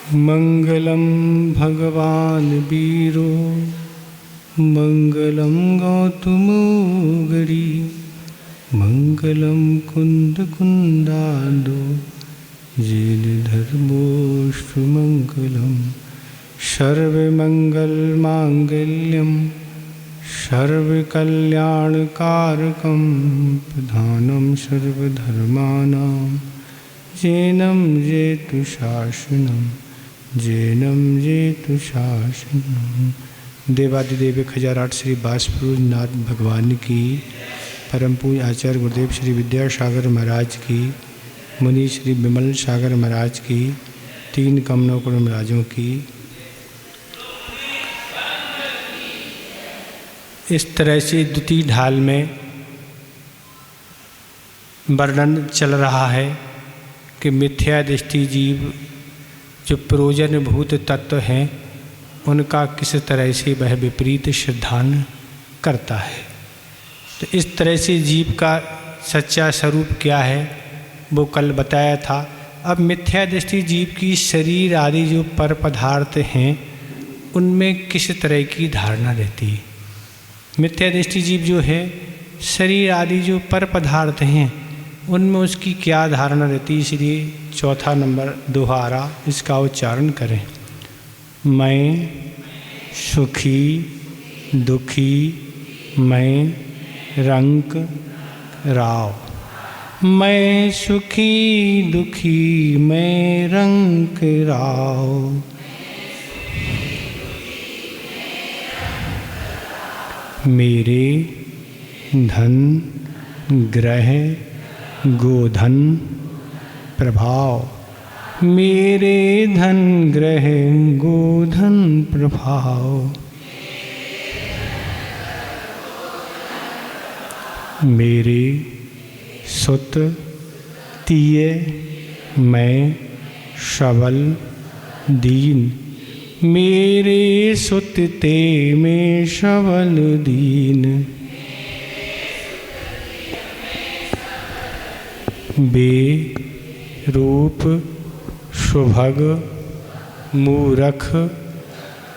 मंगलम भगवान वीरो मंगलम गौतमोगरी मंगलम कुंद कुंदादो जेन धर्मोष्ट मंगलम सर्वमंगल मांगल्यम सर्वकल्याणकारकं प्रधानं सर्वधर्माणां जेनं जेतु शासनं जेनं जेतु शासनं। देवादिदेव 1008 श्री बासपुर नाथ भगवान की, परम पूज्य आचार्य गुरुदेव श्री विद्यासागर महाराज की, मुनि श्री विमल सागर महाराज की, 3 कमलों को महाराजों की। इस तरह से द्वितीय ढाल में वर्णन चल रहा है कि मिथ्या दृष्टि जीव जो प्रयोजनभूत तत्व हैं उनका किस तरह से वह विपरीत सिद्धांत करता है। तो इस तरह से जीव का सच्चा स्वरूप क्या है वो कल बताया था। अब मिथ्या दृष्टि जीव की शरीर आदि जो पर पदार्थ हैं उनमें किस तरह की धारणा रहती है। मिथ्या दृष्टि जीव जो है शरीर आदि जो पर पदार्थ हैं उनमें उसकी क्या धारणा रहती है, इसलिए 4 नंबर दोहारा इसका उच्चारण करें। मैं सुखी दुखी मैं रंक राव। मैं सुखी दुखी मैं रंक राव। मेरे धन ग्रह गोधन प्रभाव। मेरे धन ग्रह गोधन प्रभाव। मेरे सुत तीय मैं सबल दीन। मेरे सुत ते में सबल दीन। बे रूप सुभग मूरख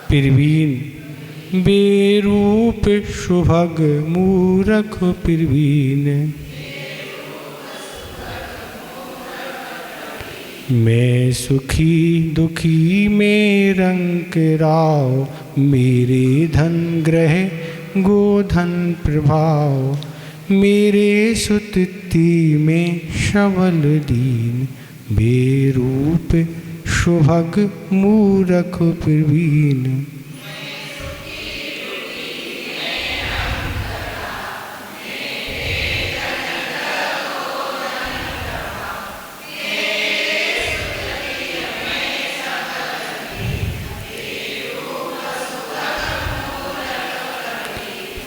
प्रवीण। बेरूप सुभग मूरख प्रवीण। मैं सुखी दुखी मैं रंक राव। मेरे धन ग्रह गोधन प्रभाव। मेरे सुतति में सबल दीन। बेरूप सुभग मूरख प्रवीण।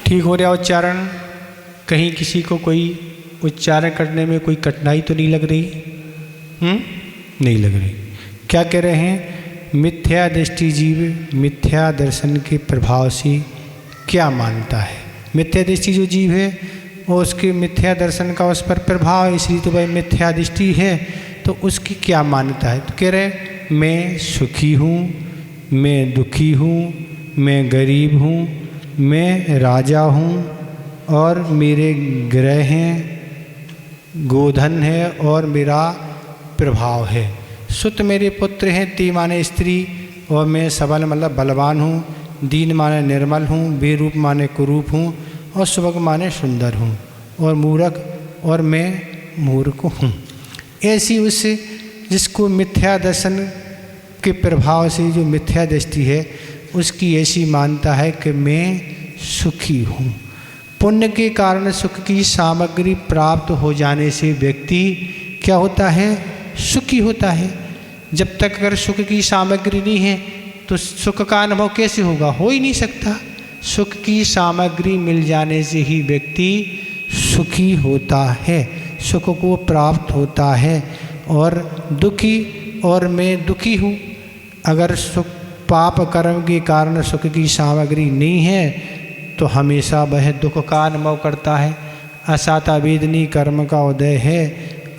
ठीक हो रहा उच्चारण? कहीं किसी को कोई उच्चारण करने में कोई कठिनाई तो नहीं लग रही? नहीं लग रही। क्या कह रहे हैं? मिथ्या दृष्टि जीव मिथ्या दर्शन के प्रभाव से क्या मानता है। मिथ्या दृष्टि जो जीव है वो उसके मिथ्या दर्शन का उस पर प्रभाव है, इसलिए तो भाई मिथ्या दृष्टि है। तो उसकी क्या मान्यता है? तो कह रहे मैं सुखी हूँ मैं दुखी हूँ मैं गरीब हूँ मैं राजा हूँ और मेरे ग्रह हैं गोधन है और मेरा प्रभाव है। सुत मेरे पुत्र हैं, ती माने स्त्री, और मैं सबल मतलब बलवान हूँ। दीन माने निर्मल हूँ। बेरूप माने कुरूप हूँ और सुभग माने सुंदर हूँ और मूर्ख और मैं मूर्ख हूँ। ऐसी उस जिसको मिथ्या दर्शन के प्रभाव से जो मिथ्या दृष्टि है उसकी ऐसी मानता है कि मैं सुखी हूँ। पुण्य के कारण सुख की सामग्री प्राप्त हो जाने से व्यक्ति क्या होता है? सुखी होता है। जब तक अगर सुख की सामग्री नहीं है तो सुख का अनुभव कैसे होगा? हो ही नहीं सकता। सुख की सामग्री मिल जाने से ही व्यक्ति सुखी होता है, सुख को प्राप्त होता है। और दुखी और मैं दुखी हूँ। अगर सुख पाप कर्म के कारण सुख की सामग्री नहीं है तो हमेशा वह दुख का अनुभव करता है। असाता वेदनी कर्म का उदय है।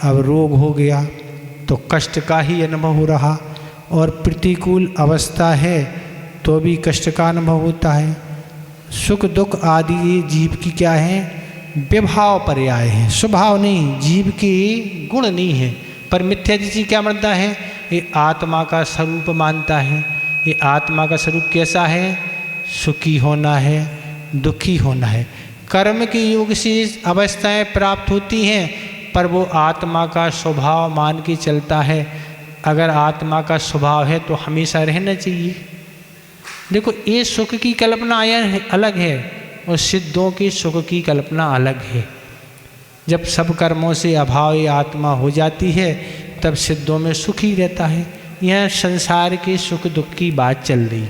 अब रोग हो गया तो कष्ट का ही अनुभव हो रहा। और प्रतिकूल अवस्था है तो भी कष्ट का अनुभव होता है। सुख दुख आदि ये जीव की क्या है, विभाव पर्याय है, स्वभाव नहीं, जीव के गुण नहीं है। पर मिथ्या दृष्टि क्या मानता है, ये आत्मा का स्वरूप मानता है। ये आत्मा का स्वरूप कैसा है, सुखी होना है, दुखी होना है। कर्म के योग से अवस्थाएं प्राप्त होती हैं, पर वो आत्मा का स्वभाव मान के चलता है। अगर आत्मा का स्वभाव है तो हमेशा रहना चाहिए। देखो, ये सुख की कल्पना अलग है और सिद्धों की सुख की कल्पना अलग है। जब सब कर्मों से अभाव ये आत्मा हो जाती है तब सिद्धों में सुख ही रहता है। यह संसार के सुख दुख की बात चल रही,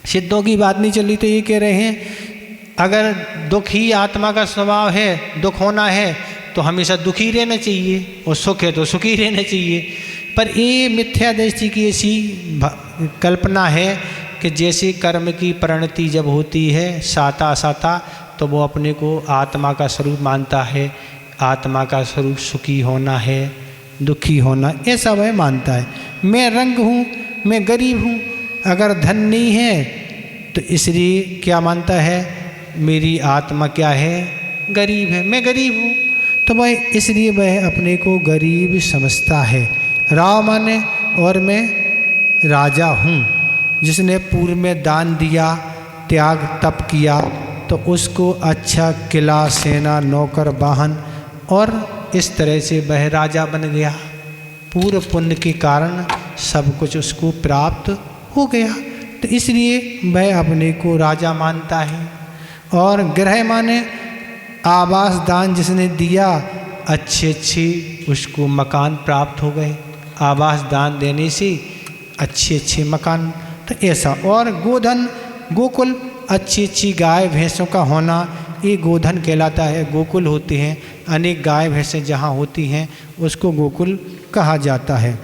सिद्धों की बात नहीं चल रही। तो ये कह रहे हैं अगर दुख ही आत्मा का स्वभाव है, दुख होना है तो हमेशा दुखी रहना चाहिए, और सुख है तो सुखी रहना चाहिए। पर ये मिथ्या दृष्टि की ऐसी कल्पना है कि जैसे कर्म की परिणति जब होती है साता साता, तो वो अपने को आत्मा का स्वरूप मानता है। आत्मा का स्वरूप सुखी होना है, दुखी होना, ऐसा वह मानता है। मैं रंग हूँ, मैं गरीब हूँ। अगर धन नहीं है तो इसलिए क्या मानता है, मेरी आत्मा क्या है, गरीब है, मैं गरीब हूँ। तो वह इसलिए वह अपने को गरीब समझता है। राव माने और मैं राजा हूँ। जिसने पूर्व में दान दिया, त्याग तप किया, तो उसको अच्छा किला, सेना, नौकर, वाहन और इस तरह से वह राजा बन गया। पूर्व पुण्य के कारण सब कुछ उसको प्राप्त हो गया, तो इसलिए वह अपने को राजा मानता है। और गृह माने आवास दान जिसने दिया, अच्छे अच्छे उसको मकान प्राप्त हो गए। आवास दान देने से अच्छे अच्छे मकान, तो ऐसा। और गोधन, गोकुल, अच्छी अच्छी गाय भैंसों का होना, ये गोधन कहलाता है। गोकुल होते हैं, अनेक गाय भैंसें जहाँ होती हैं उसको गोकुल कहा जाता है।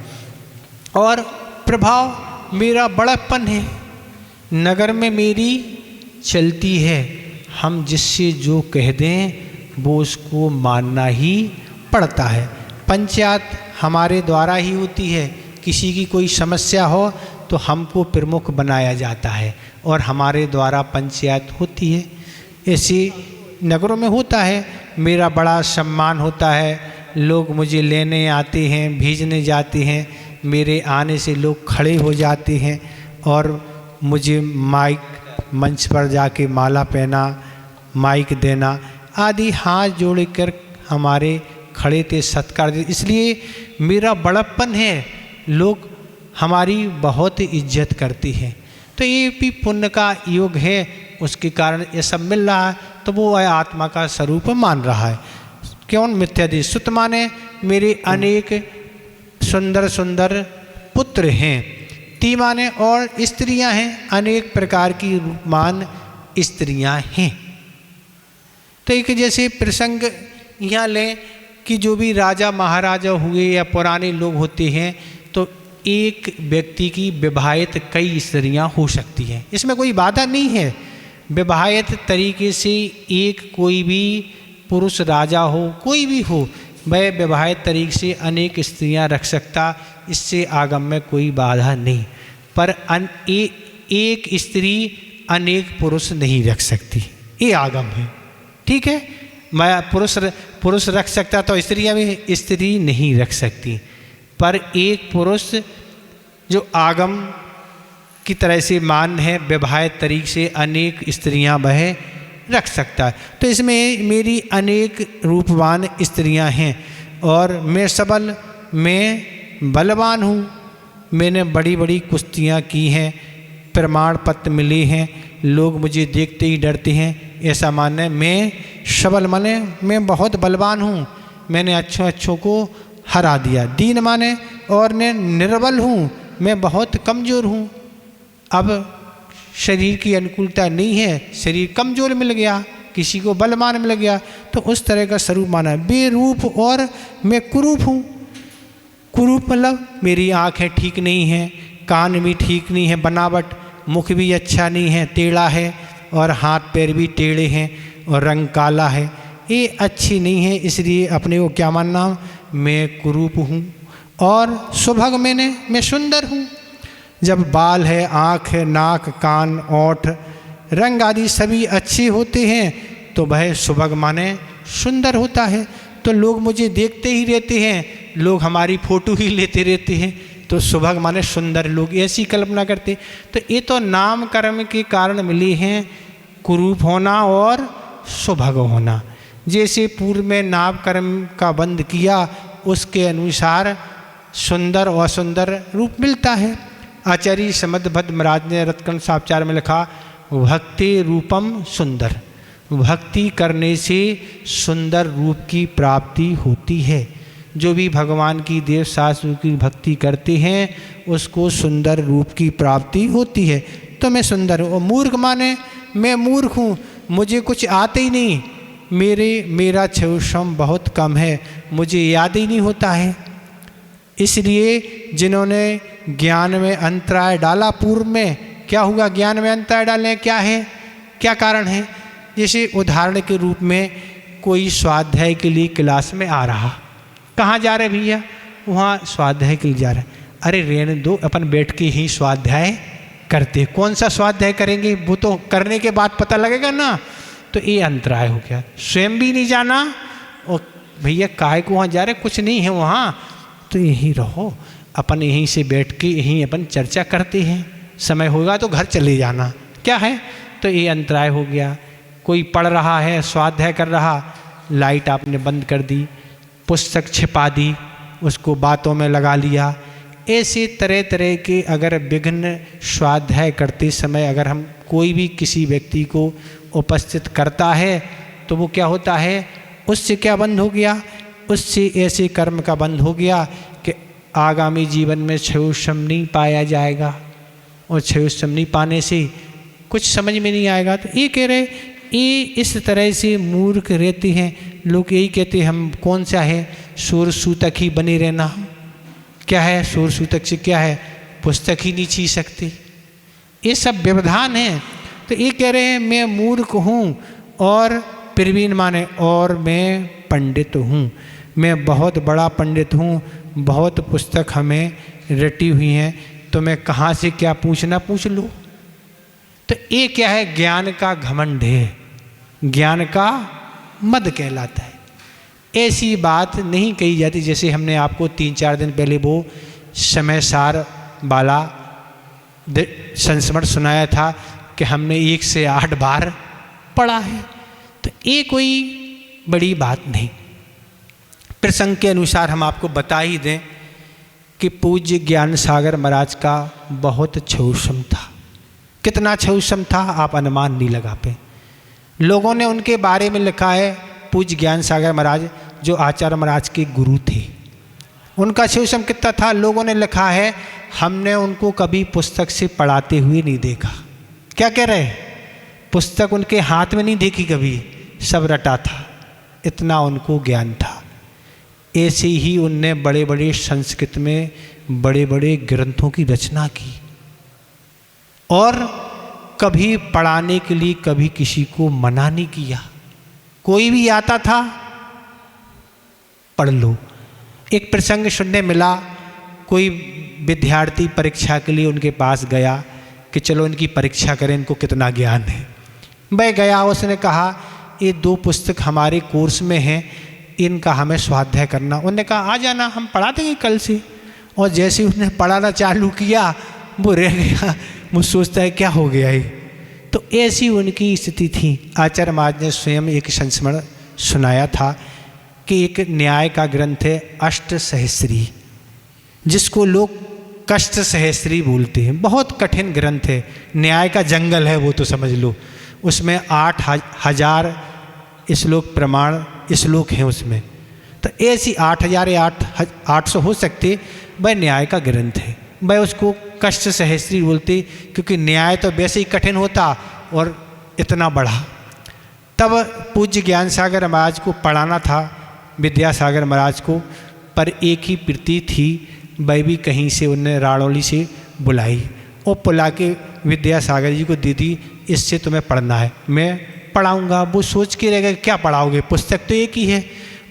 और प्रभाव मेरा बड़प्पन है, नगर में मेरी चलती है। हम जिससे जो कह दें वो उसको मानना ही पड़ता है। पंचायत हमारे द्वारा ही होती है। किसी की कोई समस्या हो तो हमको प्रमुख बनाया जाता है और हमारे द्वारा पंचायत होती है। ऐसे नगरों में होता है। मेरा बड़ा सम्मान होता है, लोग मुझे लेने आते हैं, भेजने जाते हैं, मेरे आने से लोग खड़े हो जाते हैं और मुझे माइक मंच पर जाके माला पहना, माइक देना आदि, हाथ जोड़कर हमारे खड़े थे, सत्कार दे। इसलिए मेरा बड़प्पन है, लोग हमारी बहुत इज्जत करती हैं। तो ये भी पुण्य का योग है, उसके कारण ये सब मिल रहा है। तो वो आत्मा का स्वरूप मान रहा है। क्यों मिथ्यादि सुत माने मेरे अनेक सुंदर सुंदर पुत्र हैं। ती माने और स्त्रियां हैं, अनेक प्रकार की रूपमान स्त्रियां हैं। तो एक जैसे प्रसंग यहाँ लें कि जो भी राजा महाराजा हुए या पुराने लोग होते हैं, तो एक व्यक्ति की विवाहित कई स्त्रियां हो सकती हैं, इसमें कोई बाधा नहीं है। विवाहित तरीके से एक कोई भी पुरुष राजा हो, कोई भी हो, वह विवाहित तरीके से अनेक स्त्रियां रख सकता, इससे आगम में कोई बाधा नहीं। पर एक स्त्री अनेक पुरुष नहीं रख सकती, ये आगम है। ठीक है, मैं पुरुष रख सकता तो स्त्रियां भी स्त्री नहीं रख सकती। पर एक पुरुष जो आगम की तरह से मान है, विवाहित तरीके से अनेक स्त्रियां वह रख सकता है। तो इसमें मेरी अनेक रूपवान स्त्रियां हैं और मैं सबल, मैं बलवान हूँ। मैंने बड़ी बड़ी कुश्तियाँ की हैं, प्रमाण पत्र मिले हैं, लोग मुझे देखते ही डरते हैं, ऐसा मानना। मैं सबल माने मैं बहुत बलवान हूँ, मैंने अच्छों को हरा दिया। दीन माने और मैं निर्बल हूँ, मैं बहुत कमज़ोर हूँ। अब शरीर की अनुकूलता नहीं है, शरीर कमज़ोर मिल गया, किसी को बलवान मिल गया, तो उस तरह का स्वरूप माना। बेरूप और मैं कुरूप हूँ। कुरूप मतलब मेरी आँखें ठीक नहीं हैं, कान भी ठीक नहीं है, बनावट, मुख भी अच्छा नहीं है, टेढ़ा है, और हाथ पैर भी टेढ़े हैं और रंग काला है, ये अच्छी नहीं है। इसलिए अपने को क्या मानना, मैं कुरूप हूँ, और सुभग मैं सुंदर हूँ। जब बाल है, आँख है, नाक, कान, ओठ, रंग आदि सभी अच्छे होते हैं तो वह सुभग माने सुंदर होता है। तो लोग मुझे देखते ही रहते हैं, लोग हमारी फोटो ही लेते रहते हैं, तो सुभग माने सुंदर, लोग ऐसी कल्पना करते। तो ये तो नाम कर्म के कारण मिले हैं कुरूप होना और सुभग होना। जैसे पूर्व में नाम कर्म का बंध किया उसके अनुसार सुंदर और सुंदर रूप मिलता है। आचार्य समदभद्र महाराज ने रत्कन सापचार में लिखा, भक्ति रूपम सुंदर, भक्ति करने से सुंदर रूप की प्राप्ति होती है। जो भी भगवान की देव शास्त्र की भक्ति करते हैं उसको सुंदर रूप की प्राप्ति होती है। तो मैं सुंदर हूँ। और मूर्ख माने मैं मूर्ख हूँ, मुझे कुछ आते ही नहीं, मेरा क्षौषम बहुत कम है, मुझे याद ही नहीं होता है। इसलिए जिन्होंने ज्ञान में अंतराय डाला, पूर्व में क्या हुआ, ज्ञान में अंतराय डालने क्या है, क्या कारण है। जैसे उदाहरण के रूप में कोई स्वाध्याय के लिए क्लास में आ रहा, कहाँ जा रहे भैया, वहाँ स्वाध्याय के लिए जा रहे। अरे रहने दो, अपन बैठ के ही स्वाध्याय करते। कौन सा स्वाध्याय करेंगे, वो तो करने के बाद पता लगेगा ना। तो ये अंतराय हो गया, स्वयं भी नहीं जाना और भैया काहे को वहाँ जा रहे, कुछ नहीं है वहाँ, तो यहीं रहो, अपन यहीं से बैठ के यहीं अपन चर्चा करते हैं, समय होगा तो घर चले जाना, क्या है। तो ये अंतराय हो गया। कोई पढ़ रहा है, स्वाध्याय कर रहा, लाइट आपने बंद कर दी, पुस्तक छिपा दी, उसको बातों में लगा लिया। ऐसे तरह तरह के अगर विघ्न स्वाध्याय करते समय अगर हम कोई भी किसी व्यक्ति को उपस्थित करता है तो वो क्या होता है, उससे क्या बंद हो गया, उससे ऐसे कर्म का बंद हो गया कि आगामी जीवन में क्षौषम नहीं पाया जाएगा। और क्षौषम नहीं पाने से कुछ समझ में नहीं आएगा। तो ये कह रहे, ये इस तरह से मूर्ख रहते हैं लोग। यही कहते हैं हम कौन सा है, सूर सूतक ही बने रहना। क्या है सूर सूतक से, क्या है, पुस्तक ही नहीं ची सकते। ये सब व्यवधान है। तो ये कह रहे हैं मैं मूर्ख हूँ और प्रवीण माने और मैं पंडित हूँ, मैं बहुत बड़ा पंडित हूँ, बहुत पुस्तक हमें रटी हुई हैं, तो मैं कहाँ से क्या पूछना पूछ लूँ। तो ये क्या है, ज्ञान का घमंड है, ज्ञान का मद कहलाता है। ऐसी बात नहीं कही जाती। जैसे हमने आपको 3-4 दिन पहले वो समय सार वाला संस्मरण सुनाया था कि हमने 1 से 8 बार पढ़ा है। तो ये कोई बड़ी बात नहीं। प्रसंग के अनुसार हम आपको बता ही दें कि पूज्य ज्ञान सागर महाराज का बहुत क्षौषम था। कितना क्षौषम था आप अनुमान नहीं लगा पे। लोगों ने उनके बारे में लिखा है, पूज्य ज्ञान सागर महाराज जो आचार्य महाराज के गुरु थे, उनका क्षौषम कितना था। लोगों ने लिखा है हमने उनको कभी पुस्तक से पढ़ाते हुए नहीं देखा। क्या कह रहे, पुस्तक उनके हाथ में नहीं देखी कभी, सब रटा था, इतना उनको ज्ञान था। ऐसे ही उनने बड़े बड़े संस्कृत में बड़े बड़े ग्रंथों की रचना की और कभी पढ़ाने के लिए कभी किसी को मना नहीं किया। कोई भी आता था पढ़ लो। एक प्रसंग सुनने मिला, कोई विद्यार्थी परीक्षा के लिए उनके पास गया कि चलो इनकी परीक्षा करें, इनको कितना ज्ञान है। वह गया, उसने कहा ये 2 पुस्तक हमारे कोर्स में हैं, इनका हमें स्वाध्याय करना। उन्होंने कहा आ जाना, हम पढ़ा देंगे कल से। और जैसे उसने पढ़ाना चालू किया वो रह गया, वो सोचता है क्या हो गया ये। तो ऐसी उनकी स्थिति थी। आचार्य महाराज ने स्वयं एक संस्मरण सुनाया था कि एक न्याय का ग्रंथ है अष्टसहस्री, जिसको लोग कष्ट सहस्री बोलते हैं। बहुत कठिन ग्रंथ है, न्याय का जंगल है वो, तो समझ लो। उसमें 8,000 श्लोक प्रमाण श्लोक हैं उसमें। तो ऐसी 8,000 या 800 हो सकते, वह न्याय का ग्रंथ है। वह उसको कष्ट सहस्री बोलते क्योंकि न्याय तो वैसे ही कठिन होता और इतना बड़ा। तब पूज्य ज्ञान सागर महाराज को पढ़ाना था, विद्यासागर महाराज को, पर एक ही प्रीति थी, वह भी कहीं से उनने राड़ौली से बुलाई और बुला के विद्यासागर जी को दे दी, इससे तुम्हें पढ़ना है, मैं पढ़ाऊँगा। वो सोच के रह गए क्या पढ़ाओगे, पुस्तक तो एक ही है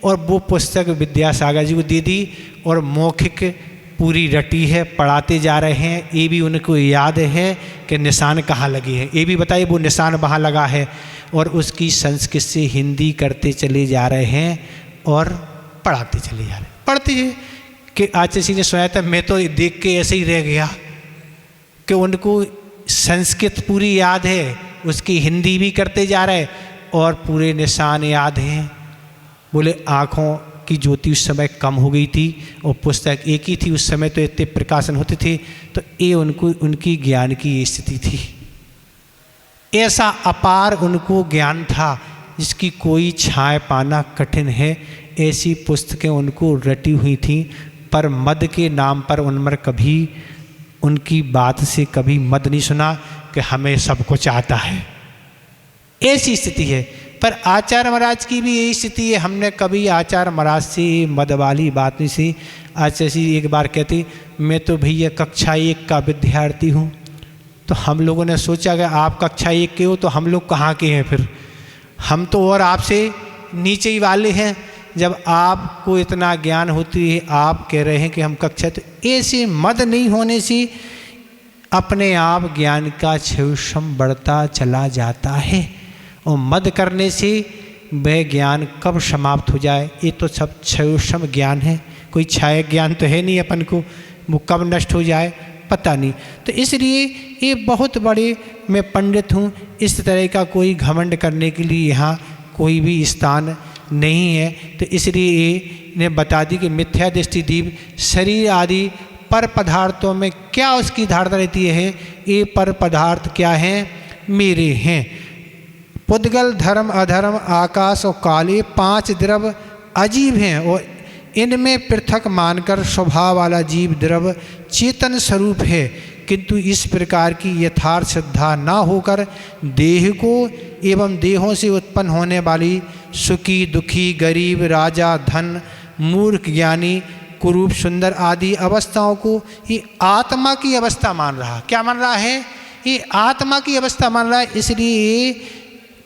और वो पुस्तक विद्यासागर जी को दे दी और मौखिक पूरी रटी है, पढ़ाते जा रहे हैं। ये भी उनको याद है कि निशान कहाँ लगे हैं, ये भी बताइए वो निशान वहाँ लगा है। और उसकी संस्कृत से हिंदी करते चले जा रहे हैं और पढ़ाते चले जा रहे हैं। पढ़ते हैं कि आचार्य जी ने सुनाया था, मैं तो देख के ऐसे ही रह गया कि उनको संस्कृत पूरी याद है, उसकी हिंदी भी करते जा रहे और पूरे निशान याद हैं। बोले आँखों की ज्योति उस समय कम हो गई थी और पुस्तक एक ही थी, उस समय तो इतने प्रकाशन होते थे, तो ये उनको उनकी ज्ञान की स्थिति थी। ऐसा अपार उनको ज्ञान था जिसकी कोई छाया पाना कठिन है। ऐसी पुस्तकें उनको रटी हुई थी, पर मद के नाम पर उनमें कभी उनकी बात से कभी मद नहीं सुना कि हमें सब कुछ आता है। ऐसी स्थिति है। पर आचार्य महाराज की भी यही स्थिति है। हमने कभी आचार्य महाराज से मद वाली बात नहीं सी। आचार्य जी एक बार कहती, मैं तो भैया कक्षा 1 का विद्यार्थी हूँ। तो हम लोगों ने सोचा कि आप कक्षा 1 के हो तो हम लोग कहाँ के हैं, फिर हम तो और आपसे नीचे ही वाले हैं। जब आपको इतना ज्ञान होती है, आप कह रहे हैं कि हम कक्षा, तो ऐसे मद नहीं होने से अपने आप ज्ञान का क्षयम बढ़ता चला जाता है। और मद करने से वह ज्ञान कब समाप्त हो जाए, ये तो सब क्षयम ज्ञान है, कोई छाया ज्ञान तो है नहीं अपन को, वो कब नष्ट हो जाए पता नहीं। तो इसलिए ये बहुत बड़े मैं पंडित हूँ, इस तरह का कोई घमंड करने के लिए यहाँ कोई भी स्थान नहीं है। तो इसलिए ये ने बता दी कि मिथ्या दृष्टि दीप शरीर आदि पर पदार्थों में क्या उसकी धारणा रहती है, ये पर पदार्थ क्या हैं, मेरे हैं। पुद्गल, धर्म, अधर्म, आकाश और काले 5 द्रव अजीब हैं और इनमें पृथक मानकर स्वभाव वाला जीव द्रव चेतन स्वरूप है, किंतु इस प्रकार की यथार्थ श्रद्धा न होकर देह को एवं देहों से उत्पन्न होने वाली सुखी, दुखी, गरीब, राजा, धन, मूर्ख, ज्ञानी, कुरूप, सुंदर आदि अवस्थाओं को ये आत्मा की अवस्था मान रहा। क्या मान रहा है? ये आत्मा की अवस्था मान रहा है। इसलिए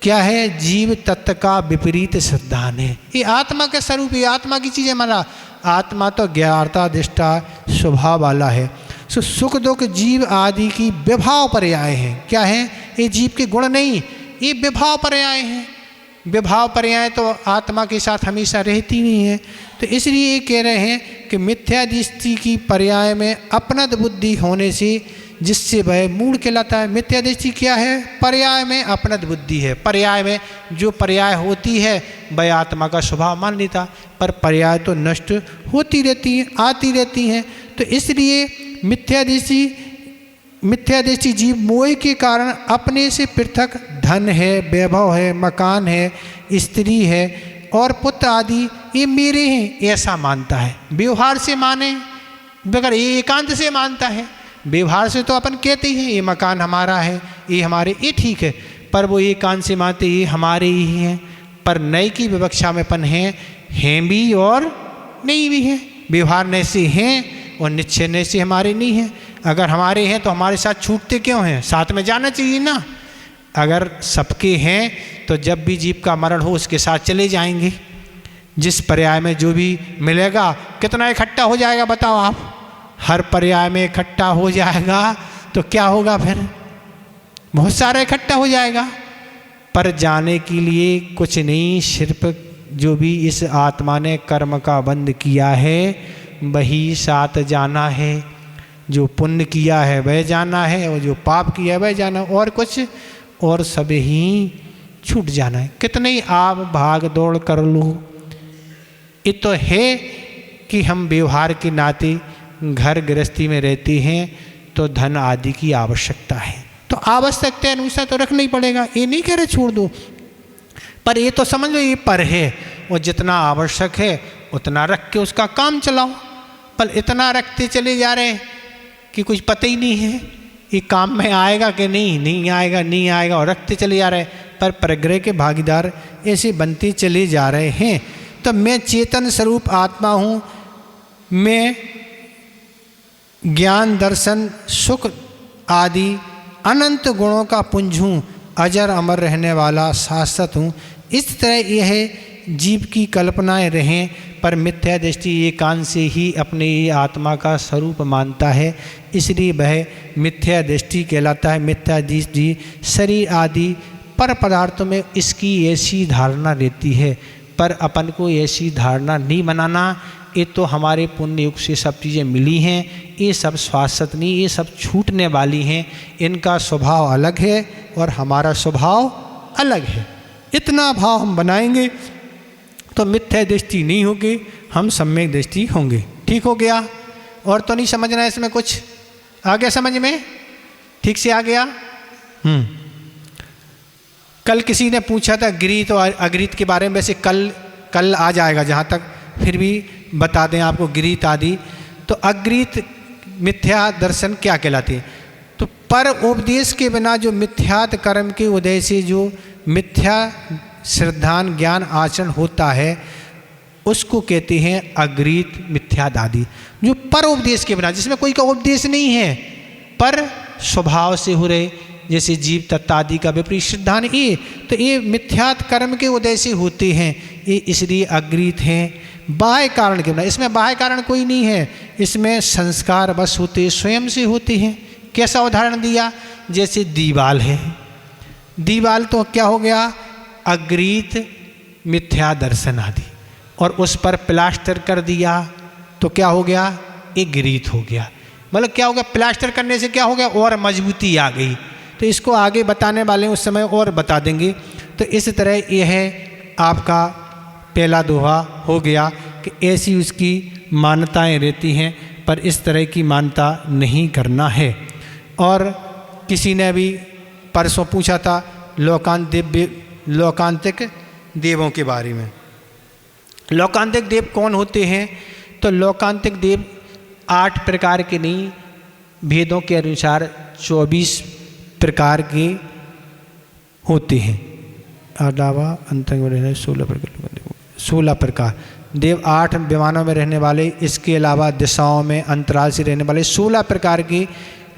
क्या है, जीव तत्व का विपरीत सिद्धांत है। ये आत्मा के स्वरूप, ये आत्मा की चीज़ें मान रहा। आत्मा तो ज्ञाता दृष्टा स्वभाव वाला है। सो सुख दुख जीव आदि की विभाव पर्याय हैं। क्या है? ये जीव के गुण नहीं, ये विभाव पर्याय हैं। विभाव पर्याय तो आत्मा के साथ हमेशा रहती नहीं है। तो इसलिए ये कह रहे हैं कि मिथ्या दृष्टि की पर्याय में अपनद बुद्धि होने से जिससे वह मूढ़ कहलाता है। मिथ्या दृष्टि क्या है? पर्याय में अपनद बुद्धि है। पर्याय में जो पर्याय होती है वह आत्मा का स्वभाव मान लेता, पर पर्याय तो नष्ट होती रहती हैं, आती रहती हैं। तो इसलिए मिथ्या दृष्टि जीव मोह के कारण अपने से पृथक धन है, वैभव है, मकान है, स्त्री है और पुत्र आदि ये मेरे हैं ऐसा मानता है। व्यवहार से माने बगैर ये एकांत से मानता है। व्यवहार से तो अपन कहते ही हैं ये मकान हमारा है, ये हमारे, ये ठीक है, पर वो एकांत से मानते ये हमारे ही हैं। पर नए की विवक्षा में अपन हैं भी और नहीं भी हैं। व्यवहार नए से हैं और निश्चय नए से हमारे नहीं हैं। अगर हमारे हैं तो हमारे साथ छूटते क्यों हैं? साथ में जाना चाहिए ना। अगर सबके हैं तो जब भी जीव का मरण हो उसके साथ चले जाएंगे। जिस पर्याय में जो भी मिलेगा, कितना इकट्ठा हो जाएगा बताओ आप? हर पर्याय में इकट्ठा हो जाएगा तो क्या होगा फिर? बहुत सारा इकट्ठा हो जाएगा। पर जाने के लिए कुछ नहीं, सिर्फ जो भी इस आत्मा ने कर्म का बंध किया है वही साथ जाना है। जो पुण्य किया है वह जाना है और जो पाप किया है वह जाना, और कुछ और सब ही छूट जाना है। कितने ही आप भाग दौड़ कर लो, ये तो है कि हम व्यवहार के नाते घर गृहस्थी में रहते हैं तो धन आदि की आवश्यकता है, तो आवश्यकता अनुसार तो रखना ही पड़ेगा। ये नहीं कह रहे छोड़ दो, पर ये तो समझ लो ये पर है और जितना आवश्यक है उतना रख के उसका काम चलाओ। पर इतना रखते चले जा रहे हैं कि कुछ पता ही नहीं है ये काम में आएगा कि नहीं आएगा और रखते चले जा रहे हैं। पर परिग्रह के भागीदार ऐसे बनते चले जा रहे हैं। तो मैं चेतन स्वरूप आत्मा हूँ, मैं ज्ञान, दर्शन, सुख आदि अनंत गुणों का पुंज हूँ, अजर अमर रहने वाला शाश्वत हूँ। इस तरह यह जीव की कल्पनाएं रहें, पर मिथ्या दृष्टि एकांत से ही अपने आत्मा का स्वरूप मानता है, इसलिए वह मिथ्या दृष्टि कहलाता है। मिथ्या दृष्टि शरीर आदि पर पदार्थों में इसकी ऐसी धारणा रहती है, पर अपन को ऐसी धारणा नहीं बनाना। ये तो हमारे पुण्य युग से सब चीज़ें मिली हैं, ये सब शाश्वत नहीं, ये सब छूटने वाली हैं, इनका स्वभाव अलग है और हमारा स्वभाव अलग है। इतना भाव हम बनाएंगे तो मिथ्या दृष्टि नहीं होगी, हम सम्यक दृष्टि होंगे। ठीक हो गया? और तो नहीं समझना है इसमें कुछ? आ गया समझ में? ठीक से आ गया? कल किसी ने पूछा था गृहीत और अगृहीत के बारे में, वैसे कल आ जाएगा, जहाँ तक फिर भी बता दें आपको गृहीत आदि। तो अगृहीत मिथ्या दर्शन क्या कहलाते हैं? तो पर उपदेश के बिना जो मिथ्यात कर्म के उदय से जो मिथ्या श्रद्धान ज्ञान आचरण होता है, उसको कहते हैं अगृहीत मिथ्याद आदि। जो पर उपदेश के बिना, जिसमें कोई का उपदेश नहीं है, पर स्वभाव से हो रहे, जैसे जीव तत्व आदि का विपरीत श्रद्धान, ये तो ये मिथ्यात कर्म के उदय से होते हैं, ये इसलिए अगृहीत हैं। बाह्य कारण के बिना, इसमें बाह्य कारण कोई नहीं है, इसमें संस्कार बस होते, स्वयं से होते हैं। कैसा उदाहरण दिया? जैसे दीवाल है, दीवाल तो क्या हो गया? अगृहीत मिथ्या दर्शन आदि, और उस पर प्लास्टर कर दिया तो क्या हो गया? एक गृहीत हो गया। मतलब क्या हो गया? प्लास्टर करने से क्या हो गया? और मजबूती आ गई। तो इसको आगे बताने वाले उस समय और बता देंगे। तो इस तरह यह है आपका पहला दोहा हो गया कि ऐसी उसकी मान्यताएं रहती हैं, पर इस तरह की मान्यता नहीं करना है। और किसी ने भी परसों पूछा था लौकांतिक देवों के बारे में। लौकांतिक देव कौन होते हैं? तो लौकांतिक देव 8 प्रकार के नहीं, भेदों के अनुसार 24 प्रकार के होते हैं। अलावा अंतरंग में रहने 16 प्रकार देव, 8 विमानों में रहने वाले, इसके अलावा दिशाओं में अंतराल से रहने वाले 16 प्रकार के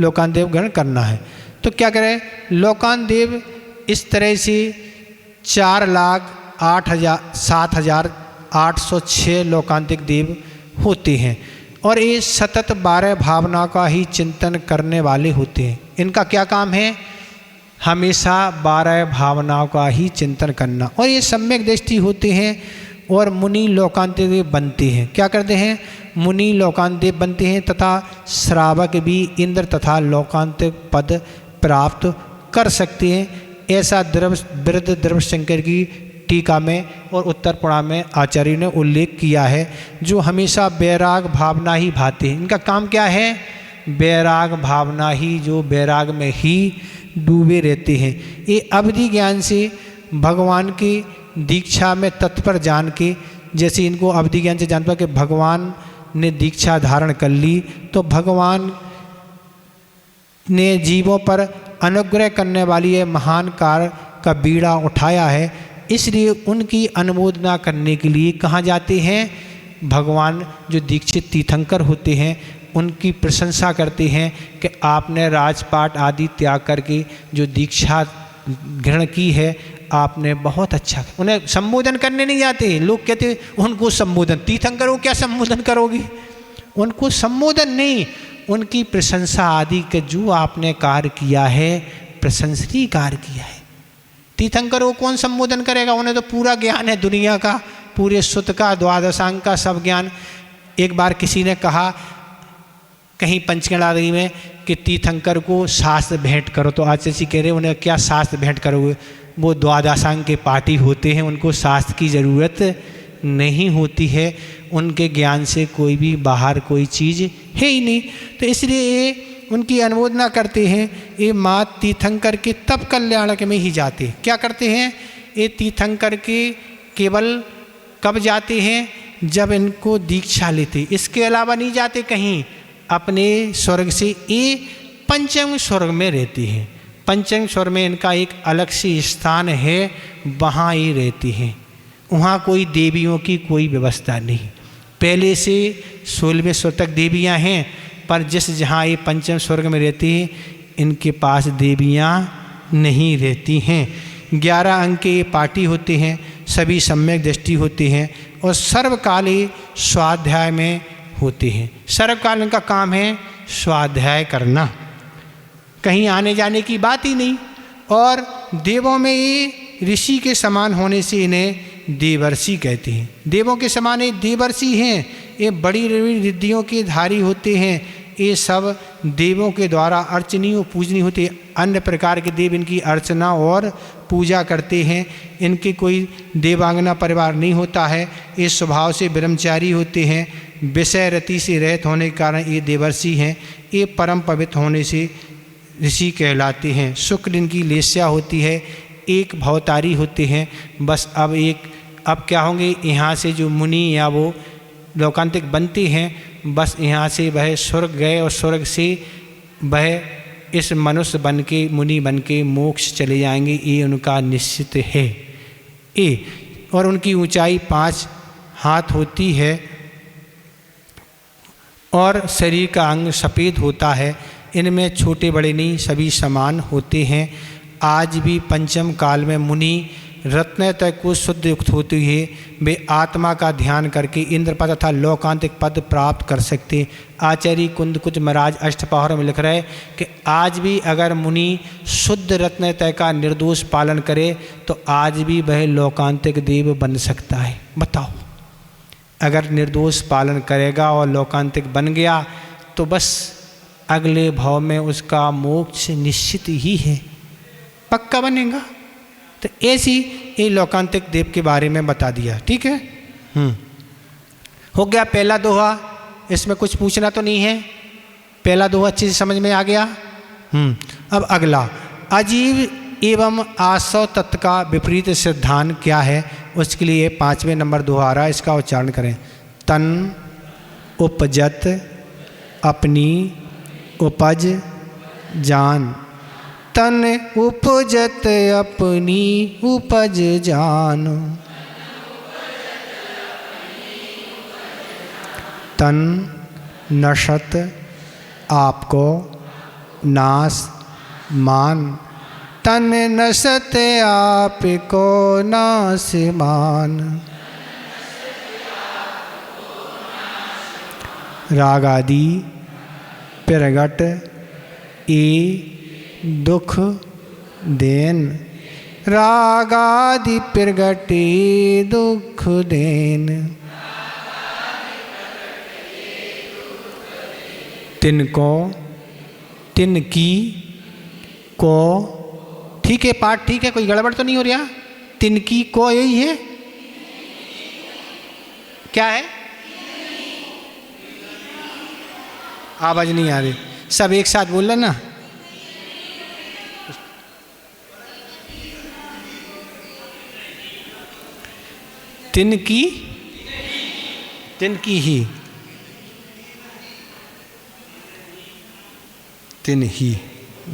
लोकांत देव ग्रहण करना है। तो क्या करें? लोकांत देव इस तरह से 4,08,7,806 लोकांतिक देव होते हैं, और ये सतत 12 भावना का ही चिंतन करने वाले होते हैं। इनका क्या काम है? हमेशा 12 भावनाओं का ही चिंतन करना, और ये सम्यक दृष्टि होते हैं। और मुनि लोकांतिक देव बनते हैं। क्या करते हैं? मुनि लोकांतिक देव बनते हैं, तथा श्रावक भी इंद्र तथा लोकांतिक पद प्राप्त कर सकते हैं। ऐसा वृद्ध द्रव्यशंकर की टीका में और उत्तर पुराण में आचार्य ने उल्लेख किया है, जो हमेशा वैराग भावना ही भाते हैं। इनका काम क्या है? वैराग भावना ही, जो वैराग में ही डूबे रहते हैं। ये अवधि ज्ञान से भगवान की दीक्षा में तत्पर जान के, जैसे इनको अवधि ज्ञान से जान पा कि भगवान ने दीक्षा धारण कर ली, तो भगवान ने जीवों पर अनुग्रह करने वाली ये महान कार्य का बीड़ा उठाया है, इसलिए उनकी अनुमोदना करने के लिए कहाँ जाते हैं? भगवान जो दीक्षित तीर्थंकर होते हैं उनकी प्रशंसा करते हैं कि आपने राजपाट आदि त्याग करके जो दीक्षा ग्रहण की है, आपने बहुत अच्छा। उन्हें संबोधन करने नहीं जाते, लोग कहते उनको संबोधन, तीर्थंकरों क्या संबोधन करोगे? उनको संबोधन नहीं, उनकी प्रशंसा आदि के जो आपने कार्य किया है, प्रशंसनीय कार्य किया है। तीर्थंकरों कौन संबोधन करेगा? उन्हें तो पूरा ज्ञान है दुनिया का, पूरे सुत का, द्वादशांग का सब ज्ञान। एक बार किसी ने कहा कहीं पंचकलादि में कि तीर्थंकर को शास्त्र भेंट करो, तो आचार्य जी कह रहे उन्हें क्या शास्त्र भेंट करोगे? वो द्वादशांग के पाठी होते हैं, उनको शास्त्र की ज़रूरत नहीं होती है, उनके ज्ञान से कोई भी बाहर कोई चीज़ है ही नहीं। तो इसलिए ये उनकी अनुमोदना करते हैं। ये मात तीर्थंकर के तप कल्याणक में ही जाते हैं। क्या करते हैं? ये तीर्थंकर के केवल कब जाते हैं? जब इनको दीक्षा लेते, इसके अलावा नहीं जाते कहीं। अपने स्वर्ग से ये पंचम स्वर्ग में रहती हैं। पंचम स्वर्ग में इनका एक अलग से स्थान है, वहाँ ये रहती हैं। वहाँ कोई देवियों की कोई व्यवस्था नहीं, पहले से 16वें स्वर्ग तक देवियाँ हैं, पर जिस जहाँ ये पंचम स्वर्ग में रहती हैं इनके पास देवियाँ नहीं रहती हैं। 11 अंक के ये पाठी होते हैं, सभी सम्यक दृष्टि होते हैं और सर्वकाले स्वाध्याय में होते हैं। सर्वकाल इनका काम है स्वाध्याय करना, कहीं आने जाने की बात ही नहीं। और देवों में ये ऋषि के समान होने से इन्हें देवर्षि कहते हैं। देवों के समान ये देवर्षि हैं, ये बड़ी रिद्धियों के धारी होते हैं। ये सब देवों के द्वारा अर्चनीय और पूजनीय होते हैं। अन्य प्रकार के देव इनकी अर्चना और पूजा करते हैं। इनके कोई देवांगना परिवार नहीं होता है। ये स्वभाव से ब्रह्मचारी होते हैं। विषय रति से रहित होने के कारण ये देवर्षि हैं। ये परम पवित्र होने से ऋषि कहलाते हैं। शुक्ल इनकी लेस्या होती है। एक भवतारी होते हैं। बस अब क्या होंगे, यहाँ से जो मुनि या वो लोकांतिक बनते हैं, बस यहाँ से वह स्वर्ग गए और स्वर्ग से वह इस मनुष्य बन के मुनि बन के मोक्ष चले जाएंगे, ये उनका निश्चित है। और उनकी ऊंचाई 5 हाथ होती है और शरीर का अंग सफ़ेद होता है। इनमें छोटे बड़े नहीं, सभी समान होते हैं। आज भी पंचम काल में मुनि रत्न तक को शुद्ध युक्त होते हुए वे आत्मा का ध्यान करके इंद्र पद तथा लोकांतिक पद प्राप्त कर सकते। आचार्य कुंद कुछ महाराज अष्टपहर में लिख रहे कि आज भी अगर मुनि शुद्ध रत्न तय का निर्दोष पालन करे तो आज भी वह लोकांतिक देव बन सकता है। बताओ, अगर निर्दोष पालन करेगा और लोकांतिक बन गया तो बस अगले भाव में उसका मोक्ष निश्चित ही है, पक्का बनेगा। तो ऐसी ये लोकांतिक देव के बारे में बता दिया। ठीक है, हो गया पहला दोहा। इसमें कुछ पूछना तो नहीं है, पहला दोहा अच्छे से समझ में आ गया। अब अगला, अजीव एवं आसव तत्व का विपरीत सिद्धांत क्या है, उसके लिए 5वें नंबर दोहा आ रहा है, इसका उच्चारण करें। तन उपजत अपनी उपज जान, तन उपजत अपनी उपज जान, तन नशत आपको नाश मान, तन नशत आपको नाश मान। राग आदि प्रगट ए दुख देन, राग आदि प्रगटे दुख देन। तिनको तिनकी को, ठीक है पाठ ठीक है, कोई गड़बड़ तो नहीं हो रहा। तिनकी को यही है, क्या है, आवाज नहीं आ रही, सब एक साथ बोल लेना। तिनकी तिनकी ही, तिन ही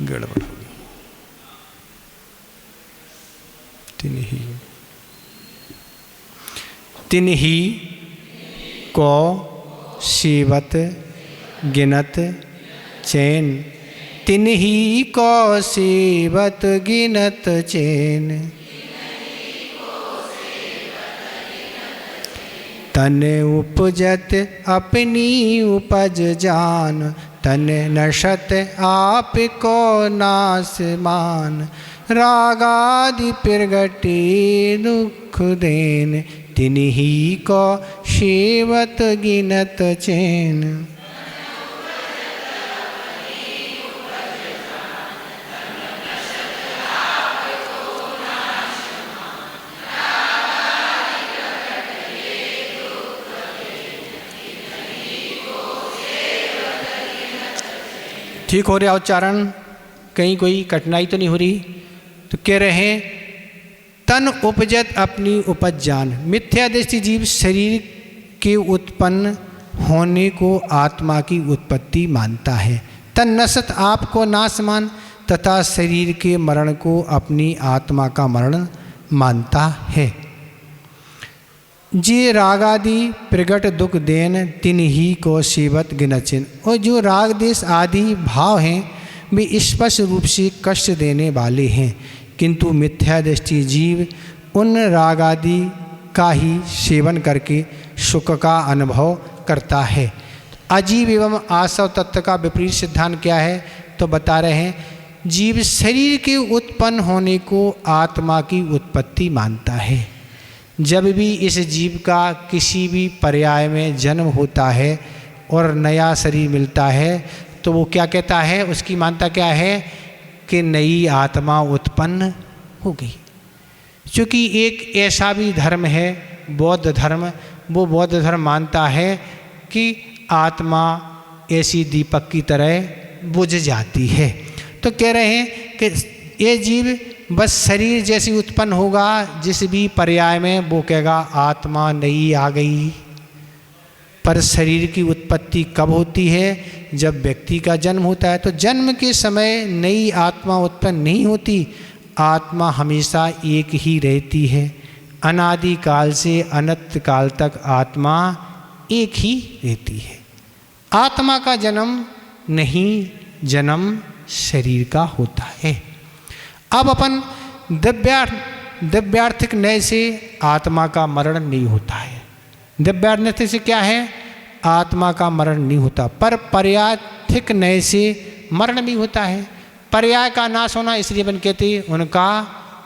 गड़बड़ हो गई, तिन ही, तिन ही को सेवत गिनत चैन, तिन ही को सेवत गिनत चैन। तन उपजत अपनी उपज जान, तन नशत आपको नाश मान, राग आदि प्रगटे दुख देन, तिन्ही को सेवत गिनत चैन। ठीक हो रहा उच्चारण, कहीं कोई कठिनाई तो नहीं हो रही। तो कह रहे हैं तन उपजत अपनी उपज जान। मिथ्या दृष्टि जीव शरीर के उत्पन्न होने को आत्मा की उत्पत्ति मानता है। तन नसत आपको नाश मान तथा शरीर के मरण को अपनी आत्मा का मरण मानता है। जे राग आदि प्रगट दुख देन, तिन ही को सेवत गिनचिन। और जो राग देश आदि भाव हैं वे स्पष्ट रूप से कष्ट देने वाले हैं, किंतु मिथ्या दृष्टि जीव उन राग आदि का ही सेवन करके सुख का अनुभव करता है। अजीव एवं आसव तत्व का विपरीत सिद्धांत क्या है? तो बता रहे हैं, जीव शरीर के उत्पन्न होने को आत्मा की उत्पत्ति मानता है। जब भी इस जीव का किसी भी पर्याय में जन्म होता है और नया शरीर मिलता है तो वो क्या कहता है, उसकी मान्यता क्या है कि नई आत्मा उत्पन्न हो गई। क्योंकि एक ऐसा भी धर्म है बौद्ध धर्म, वो बौद्ध धर्म मानता है कि आत्मा ऐसी दीपक की तरह बुझ जाती है। तो कह रहे हैं कि ये जीव बस शरीर जैसी उत्पन्न होगा, जिस भी पर्याय में वो कहेगा आत्मा नई आ गई। पर शरीर की उत्पत्ति कब होती है? जब व्यक्ति का जन्म होता है। तो जन्म के समय नई आत्मा उत्पन्न नहीं होती, आत्मा हमेशा एक ही रहती है। अनादि काल से अनंत काल तक आत्मा एक ही रहती है। आत्मा का जन्म नहीं, जन्म शरीर का होता है। अब अपन दिव्यार्थिक नय से आत्मा का मरण नहीं होता है। दिव्यार्थिक से क्या है? आत्मा का मरण नहीं होता, पर पर्यार्थिक नय से मरण भी होता है। पर्याय का नाश होना, इसलिए अपन कहते हैं उनका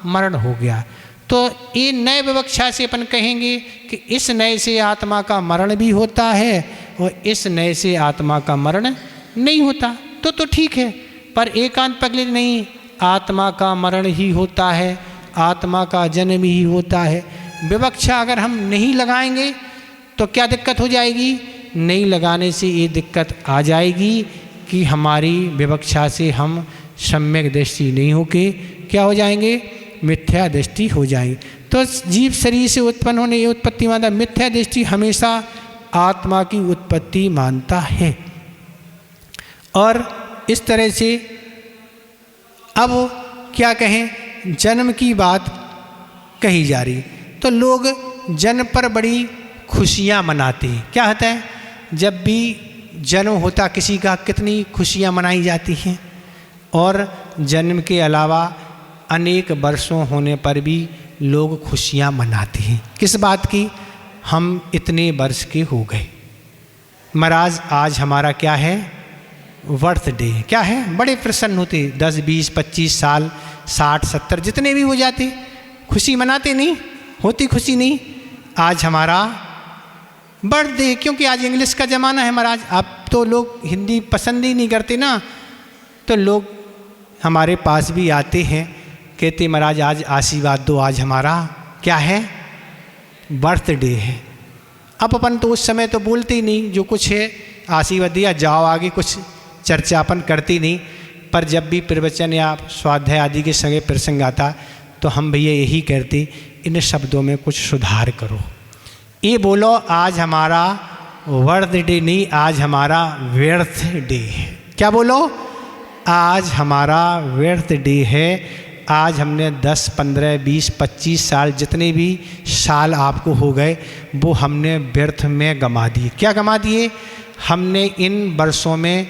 मरण हो गया। तो ये नए विवक्षा से अपन कहेंगे कि इस नए से आत्मा का मरण भी होता है और इस नए से आत्मा का मरण नहीं होता, तो ठीक है। पर एकांत पगले नहीं, आत्मा का मरण ही होता है, आत्मा का जन्म ही होता है। विवक्षा अगर हम नहीं लगाएंगे तो क्या दिक्कत हो जाएगी? नहीं लगाने से ये दिक्कत आ जाएगी कि हमारी विवक्षा से हम सम्यक दृष्टि नहीं होके क्या हो जाएंगे? मिथ्या दृष्टि हो जाएगी। तो जीव शरीर से उत्पन्न होने ये उत्पत्ति मानता, मिथ्या दृष्टि हमेशा आत्मा की उत्पत्ति मानता है। और इस तरह से अब क्या कहें, जन्म की बात कही जा रही, तो लोग जन्म पर बड़ी खुशियाँ मनाते हैं। क्या होता है? जब भी जन्म होता किसी का, कितनी खुशियाँ मनाई जाती हैं। और जन्म के अलावा अनेक वर्षों होने पर भी लोग खुशियाँ मनाते हैं। किस बात की? हम इतने वर्ष के हो गए महाराज, आज हमारा क्या है? बर्थडे। क्या है? बड़े प्रसन्न होते, 10, 20, 25 साल, 60, 70 जितने भी हो जाते, खुशी मनाते नहीं? होती खुशी नहीं? आज हमारा बर्थडे। क्योंकि आज इंग्लिश का ज़माना है महाराज, अब तो लोग हिंदी पसंद ही नहीं करते ना। तो लोग हमारे पास भी आते हैं, कहते महाराज आज आशीर्वाद दो, आज हमारा क्या है? बर्थडे है। अब अपन तो उस समय तो बोलते ही नहीं, जो कुछ है आशीर्वाद दिया, जाओ आगे, कुछ चर्चा अपन करती नहीं। पर जब भी प्रवचन या स्वाध्याय आदि के संगे प्रसंग आता तो हम भैया यही कहते, इन शब्दों में कुछ सुधार करो। ये बोलो आज हमारा बर्थडे नहीं, आज हमारा व्यर्थ डे है। क्या बोलो? आज हमारा व्यर्थ डे है। आज हमने 10, 15, 20, 25 साल, जितने भी साल आपको हो गए, वो हमने व्यर्थ में गंवा दिए। क्या गंवा दिए? हमने इन वर्षों में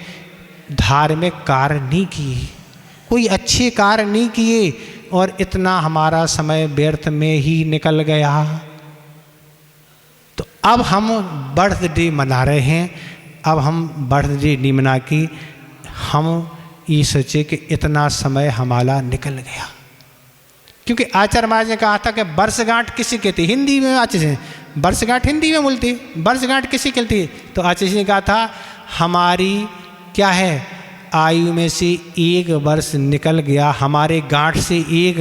धार्मिक कार्य नहीं किए, कोई अच्छे कार्य नहीं किए, और इतना हमारा समय व्यर्थ में ही निकल गया। तो अब हम बर्थडे मना रहे हैं। अब हम बर्थडे नहीं मना के हम ये सोचे कि इतना समय हमारा निकल गया। क्योंकि आचार्य महाराज ने कहा था कि वर्षगांठ किसे कहते? हिंदी में आचार्य जी वर्षगांठ हिंदी में बोलते, वर्षगांठ किसे कहते? तो आचार्य जी ने कहा था हमारी क्या है, आयु में से 1 वर्ष निकल गया, हमारे गांठ से 1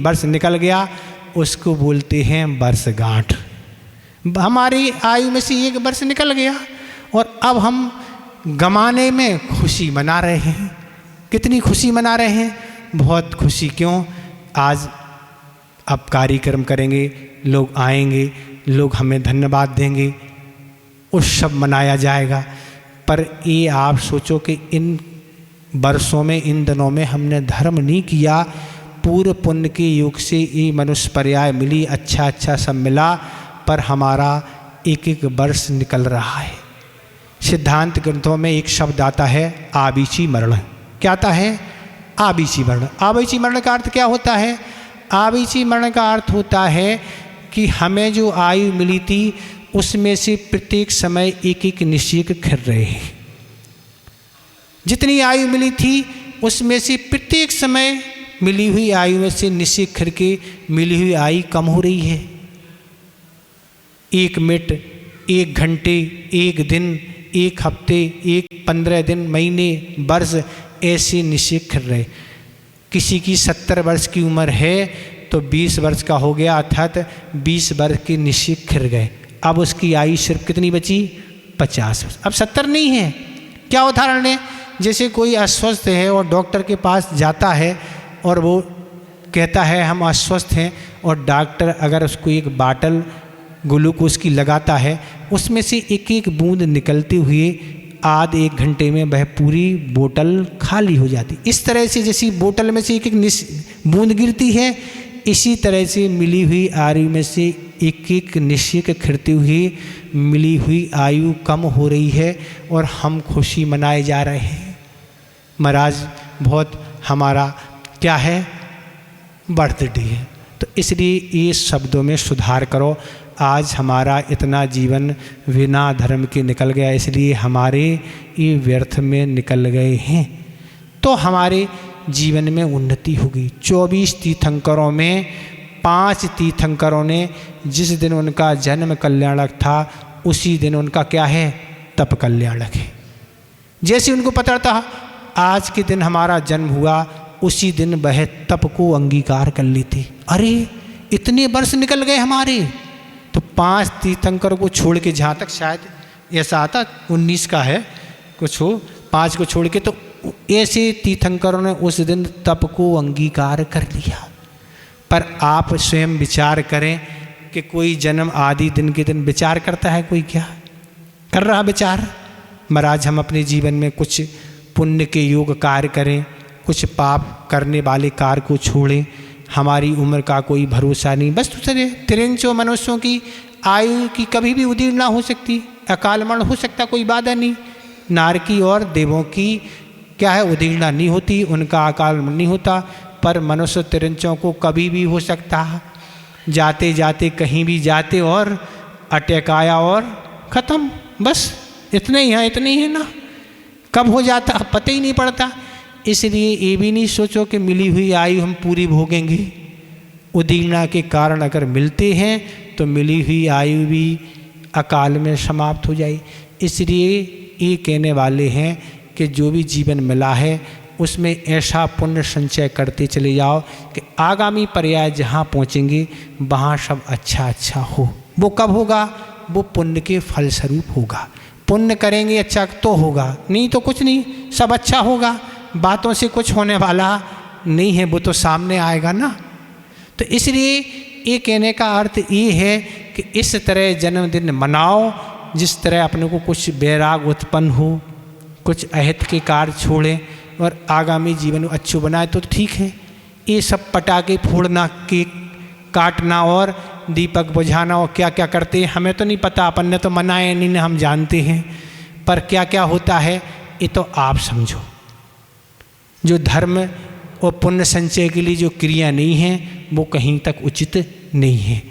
वर्ष निकल गया, उसको बोलते हैं वर्षगांठ। हमारी आयु में से 1 वर्ष निकल गया और अब हम गंवाने में खुशी मना रहे हैं। कितनी खुशी मना रहे हैं? बहुत खुशी। क्यों? आज अब कार्यक्रम करेंगे, लोग आएंगे, लोग हमें धन्यवाद देंगे, उत्सव मनाया जाएगा। पर ये आप सोचो कि इन वर्षों में, इन दिनों में हमने धर्म नहीं किया, पूर्व पुण्य के युग से ये मनुष्य पर्याय मिली, अच्छा अच्छा सब मिला, पर हमारा 1 वर्ष निकल रहा है। सिद्धांत ग्रंथों में एक शब्द आता है आबीची मरण। क्या आता है? आबीची मरण। आबीची मरण का अर्थ क्या होता है? आवीची मरण का अर्थ होता है कि हमें जो आयु मिली थी उसमें से प्रत्येक समय एक एक निश्चिक खिर रहे हैं। जितनी आयु मिली थी उसमें से प्रत्येक समय मिली हुई आयु में से निश्चिक खिर के मिली हुई आयु कम हो रही है। 1 मिनट, 1 घंटे, 1 दिन, 1 हफ्ते, 15 दिन, महीने, वर्ष ऐसे निश्चित खिर रहे। किसी की 70 वर्ष की उम्र है तो 20 वर्ष का हो गया, अर्थात 20 वर्ष के निश्चित खिर गए। अब उसकी आयु सिर्फ कितनी बची? 50 वर्ष। अब 70 नहीं है। क्या उदाहरण है? जैसे कोई अस्वस्थ है और डॉक्टर के पास जाता है और वो कहता है हम अस्वस्थ हैं, और डॉक्टर अगर उसको एक बाटल ग्लूकोज की लगाता है, उसमें से एक एक बूंद निकलते हुए आधे 1 घंटे में वह पूरी बोतल खाली हो जाती। इस तरह से जैसी बोतल में से एक एक बूंद गिरती है, इसी तरह से मिली हुई आयु में से एक एक निश्चित खिरते हुए मिली हुई आयु कम हो रही है और हम खुशी मनाए जा रहे हैं। महाराज बहुत हमारा क्या है? बर्थडे है। तो इसलिए ये शब्दों में सुधार करो। आज हमारा इतना जीवन बिना धर्म के निकल गया, इसलिए हमारे ये व्यर्थ में निकल गए हैं। तो हमारे जीवन में उन्नति होगी। 24 तीर्थंकरों में 5 तीर्थंकरों ने जिस दिन उनका जन्म कल्याणक था उसी दिन उनका क्या है? तप कल्याणक है। जैसे उनको पता था आज के दिन हमारा जन्म हुआ, उसी दिन वह तप को अंगीकार कर ली थी। अरे इतने वर्ष निकल गए हमारे। तो 5 तीर्थंकर को छोड़ के, जहाँ तक शायद ऐसा आता 19 का है कुछ हो, 5 को छोड़ के, तो ऐसे तीर्थंकरों ने उस दिन तप को अंगीकार कर लिया। पर आप स्वयं विचार करें कि कोई जन्म आदि दिन के दिन विचार करता है? कोई क्या कर रहा विचार? महाराज हम अपने जीवन में कुछ पुण्य के योग कार्य करें, कुछ पाप करने वाले कार्य को छोड़ें। हमारी उम्र का कोई भरोसा नहीं। बस दूसरे 53 मनुष्यों की आयु की कभी भी उदीर्णा हो सकती, अकाल मरण हो सकता, कोई बाधा नहीं। नारकी और देवों की क्या है? उदीर्णा नहीं होती, उनका अकाल मरण नहीं होता। पर मनुष्य 53 को कभी भी हो सकता। जाते जाते कहीं भी जाते और अटैक आया और ख़त्म। बस इतने ही है, इतने ही है ना। कब हो जाता पता ही नहीं पड़ता। इसलिए ये भी नहीं सोचो कि मिली हुई आयु हम पूरी भोगेंगे। उदीर्णा के कारण अगर मिलते हैं तो मिली हुई आयु भी अकाल में समाप्त हो जाए। इसलिए ये कहने वाले हैं कि जो भी जीवन मिला है उसमें ऐसा पुण्य संचय करते चले जाओ कि आगामी पर्याय जहाँ पहुँचेंगे वहाँ सब अच्छा अच्छा हो। वो कब होगा? वो पुण्य के फलस्वरूप होगा। पुण्य करेंगे अच्छा तो होगा, नहीं तो कुछ नहीं, सब अच्छा होगा। बातों से कुछ होने वाला नहीं है, वो तो सामने आएगा ना। तो इसलिए ये कहने का अर्थ ये है कि इस तरह जन्मदिन मनाओ जिस तरह अपने को कुछ वैराग उत्पन्न हो, कुछ अहित के कार्य छोड़ें और आगामी जीवन अच्छो बनाए तो ठीक है। ये सब पटाखे फोड़ना, केक काटना और दीपक बुझाना और क्या क्या करते हैं हमें तो नहीं पता, अपन ने तो मनाए नहीं, हम जानते हैं। पर क्या क्या होता है ये तो आप समझो। जो धर्म और पुण्य संचय के लिए जो क्रिया नहीं है वो कहीं तक उचित नहीं है।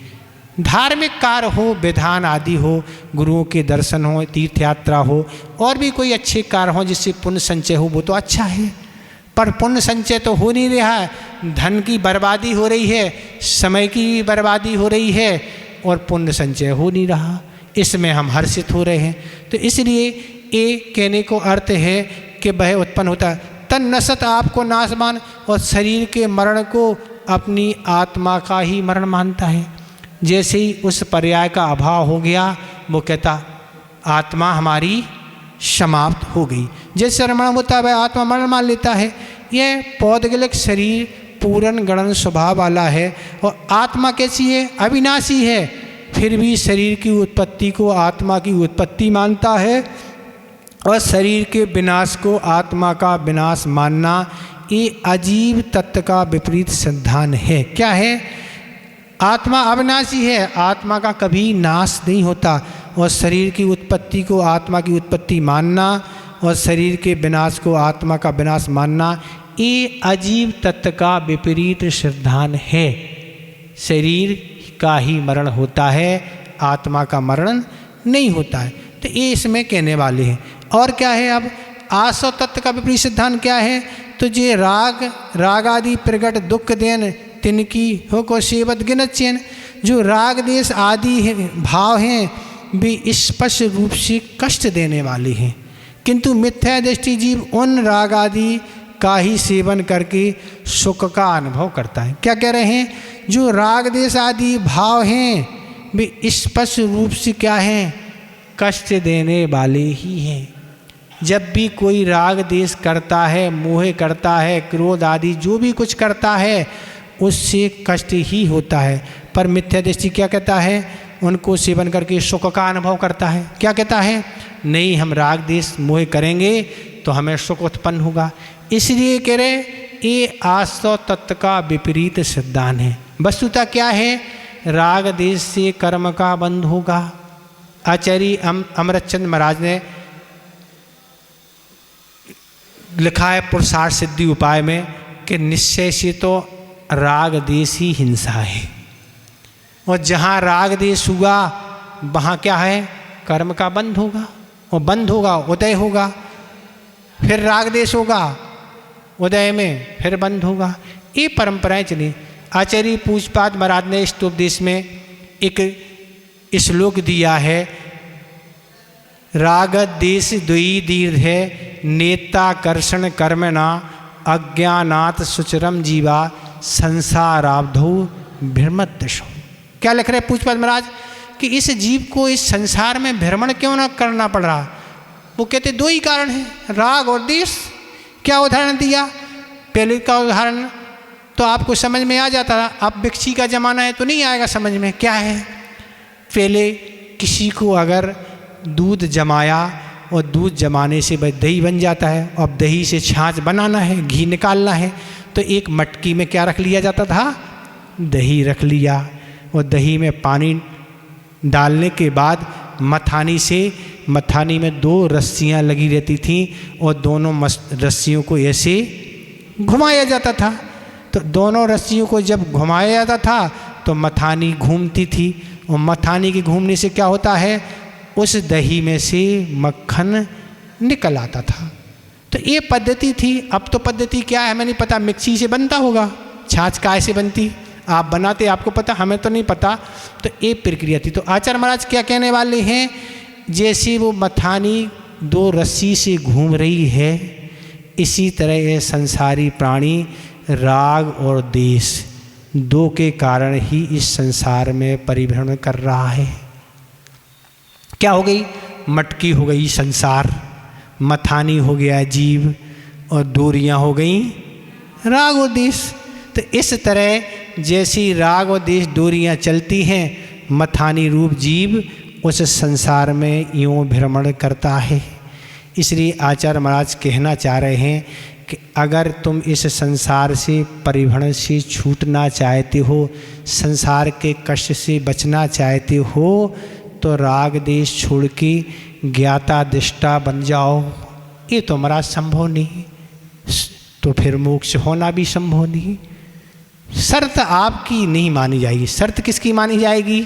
धार्मिक कार्य हो, विधान आदि हो, गुरुओं के दर्शन हो, तीर्थ यात्रा हो, और भी कोई अच्छे कार्य हो जिससे पुण्य संचय हो, वो तो अच्छा है। पर पुण्य संचय तो हो नहीं रहा है, धन की बर्बादी हो रही है, समय की भी बर्बादी हो रही है और पुण्य संचय हो नहीं रहा। इसमें हम हर्षित हो रहे हैं। तो इसलिए ये कहने को अर्थ है कि वह उत्पन्न होता है तन नसत आपको नाशमान, और शरीर के मरण को अपनी आत्मा का ही मरण मानता है। जैसे ही उस पर्याय का अभाव हो गया वो कहता आत्मा हमारी समाप्त हो गई। जैसे मरण होता है वह आत्मा मरण मान लेता है। यह पौद्गलिक शरीर पूर्ण गणन स्वभाव वाला है और आत्मा कैसी है? अविनाशी है। फिर भी शरीर की उत्पत्ति को आत्मा की उत्पत्ति मानता है और शरीर के विनाश को आत्मा का विनाश मानना ये अजीब तत्व का विपरीत सिद्धांत है। क्या है? आत्मा अविनाशी है, आत्मा का कभी नाश नहीं होता, और शरीर की उत्पत्ति को आत्मा की उत्पत्ति मानना और शरीर के विनाश को आत्मा का विनाश मानना ये अजीव तत्व का विपरीत सिद्धांत है। शरीर का ही मरण होता है, आत्मा का मरण नहीं होता है। तो ये इसमें कहने वाले हैं। और क्या है, अब आसव तत्व का विपरीत सिद्धांत क्या है, तो जे राग आदि प्रगट दुख देन तिनकी हो को सेवत गिनत चैन। जो राग देश आदि भाव हैं वे स्पष्ट रूप से कष्ट देने वाले हैं, किंतु मिथ्या दृष्टि जीव उन राग आदि का ही सेवन करके सुख का अनुभव करता है। क्या कह रहे हैं, जो राग देश आदि भाव हैं वे स्पष्ट रूप से क्या हैं, कष्ट देने वाले ही हैं। जब भी कोई राग देश करता है, मोह करता है, क्रोध आदि जो भी कुछ करता है उससे कष्ट ही होता है। पर मिथ्या दृष्टि क्या कहता है, उनको सेवन करके सुख का अनुभव करता है। क्या कहता है, नहीं हम राग देश मोह करेंगे तो हमें सुख उत्पन्न होगा। इसलिए कह रहे ये आसव तत्व का विपरीत सिद्धांत है। वस्तुतः क्या है, राग देश से कर्म का बंध होगा। आचार्य अमृतचंद महाराज ने लिखा है पुरुषार्थ सिद्धि उपाय में कि निश्चय से तो राग देश ही हिंसा है, और जहाँ राग देश हुआ वहाँ क्या है, कर्म का बंध होगा, और बंध होगा उदय होगा, फिर राग देश होगा, उदय में फिर बंद होगा। ये परंपराएं चली। आचार्य पूजपाद महाराज ने इस उपदेश में एक श्लोक दिया है, राग देश द्वयी दीर्घ है नेताकर्षण कर्मणा अज्ञानात सुचरम जीवा संसाराब्धो भ्रमदशो। क्या लिख रहे पूजपाद महाराज कि इस जीव को इस संसार में भ्रमण क्यों ना करना पड़ रहा। वो कहते दो ही कारण हैं, राग और देश। क्या उदाहरण दिया, पहले का उदाहरण तो आपको समझ में आ जाता था, अब मिक्सी का ज़माना है तो नहीं आएगा समझ में। क्या है, पहले किसी को अगर दूध जमाया और दूध जमाने से भाई दही बन जाता है, अब दही से छाछ बनाना है, घी निकालना है, तो एक मटकी में क्या रख लिया जाता था, दही रख लिया, और दही में पानी डालने के बाद मथानी में 2 रस्सियाँ लगी रहती थीं, और दोनों रस्सियों को ऐसे घुमाया जाता था। तो दोनों रस्सियों को जब घुमाया जाता था तो मथानी घूमती थी, और मथानी के घूमने से क्या होता है, उस दही में से मक्खन निकल आता था। तो ये पद्धति थी। अब तो पद्धति क्या है हमें नहीं पता, मिक्सी से बनता होगा, छाछ काय से बनती, आप बनाते आपको पता, हमें तो नहीं पता। तो ये प्रक्रिया थी। तो आचार्य महाराज क्या कहने वाले हैं, जैसे वो मथानी 2 रस्सी से घूम रही है, इसी तरह ये संसारी प्राणी राग और देश 2 के कारण ही इस संसार में परिभ्रमण कर रहा है। क्या हो गई, मटकी हो गई संसार, मथानी हो गया जीव, और डोरियाँ हो गई राग और देश। तो इस तरह जैसी राग और देश डोरियाँ चलती हैं, मथानी रूप जीव उस संसार में यूँ भ्रमण करता है। इसलिए आचार्य महाराज कहना चाह रहे हैं कि अगर तुम इस संसार से परिभ्रमण से छूटना चाहते हो, संसार के कष्ट से बचना चाहते हो, तो राग देश छोड़ के ज्ञाता दृष्टा बन जाओ। ये तो महाराज संभव नहीं, तो फिर मोक्ष होना भी संभव नहीं। शर्त आपकी नहीं मानी जाएगी। शर्त किसकी मानी जाएगी,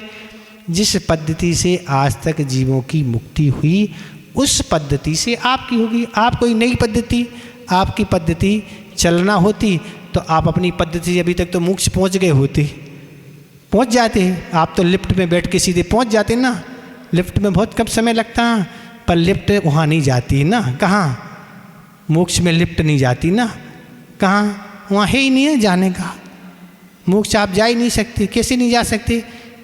जिस पद्धति से आज तक जीवों की मुक्ति हुई उस पद्धति से आपकी होगी। आप कोई नई पद्धति, आपकी पद्धति चलना होती तो आप अपनी पद्धति से अभी तक तो मोक्ष पहुंच गए होते, पहुंच जाते हैं। आप तो लिफ्ट में बैठ के सीधे पहुंच जाते ना, लिफ्ट में बहुत कम समय लगता है, पर लिफ्ट वहाँ नहीं जाती है ना। कहाँ, मोक्ष में लिफ्ट नहीं जाती ना, कहाँ, वहाँ है ही नहीं है जाने का। मोक्ष आप जा ही नहीं सकते। कैसे नहीं जा सकते,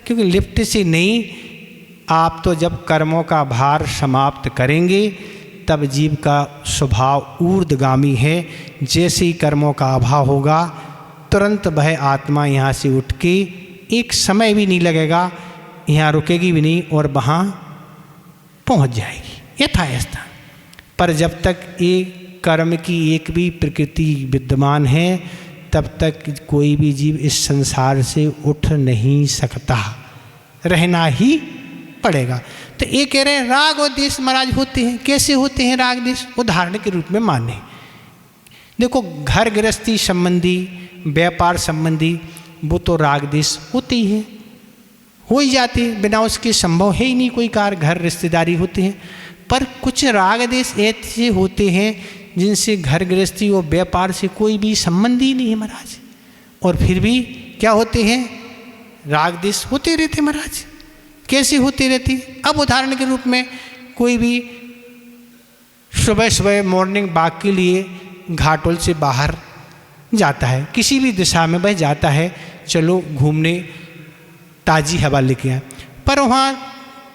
क्योंकि लिफ्ट से नहीं। आप तो जब कर्मों का भार समाप्त करेंगे तब जीव का स्वभाव ऊर्ध्वगामी है। जैसे ही कर्मों का अभाव होगा तुरंत वह आत्मा यहाँ से उठ के, एक समय भी नहीं लगेगा, यहाँ रुकेगी भी नहीं और वहाँ पहुँच जाएगी यथास्थान। पर जब तक ये कर्म की एक भी प्रकृति विद्यमान है तब तक कोई भी जीव इस संसार से उठ नहीं सकता, रहना ही पड़ेगा। तो ये कह रहे हैं राग और देश महाराज होते हैं। कैसे होते हैं राग देश, उदाहरण के रूप में माने। देखो घर गृहस्थी संबंधी, व्यापार संबंधी वो तो राग देश होते ही है, हो ही जाते, बिना उसके संभव है ही नहीं कोई कार्य, घर रिश्तेदारी होते हैं। पर कुछ राग देश ऐसे होते हैं जिनसे घर गृहस्थी और व्यापार से कोई भी संबंध ही नहीं है महाराज, और फिर भी क्या होते हैं, राग देश होते रहते महाराज। कैसे होते रहते? अब उदाहरण के रूप में कोई भी सुबह सुबह मॉर्निंग वॉक के लिए घाटोल से बाहर जाता है, किसी भी दिशा में वह जाता है, चलो घूमने ताज़ी हवा लेके आए, पर वहाँ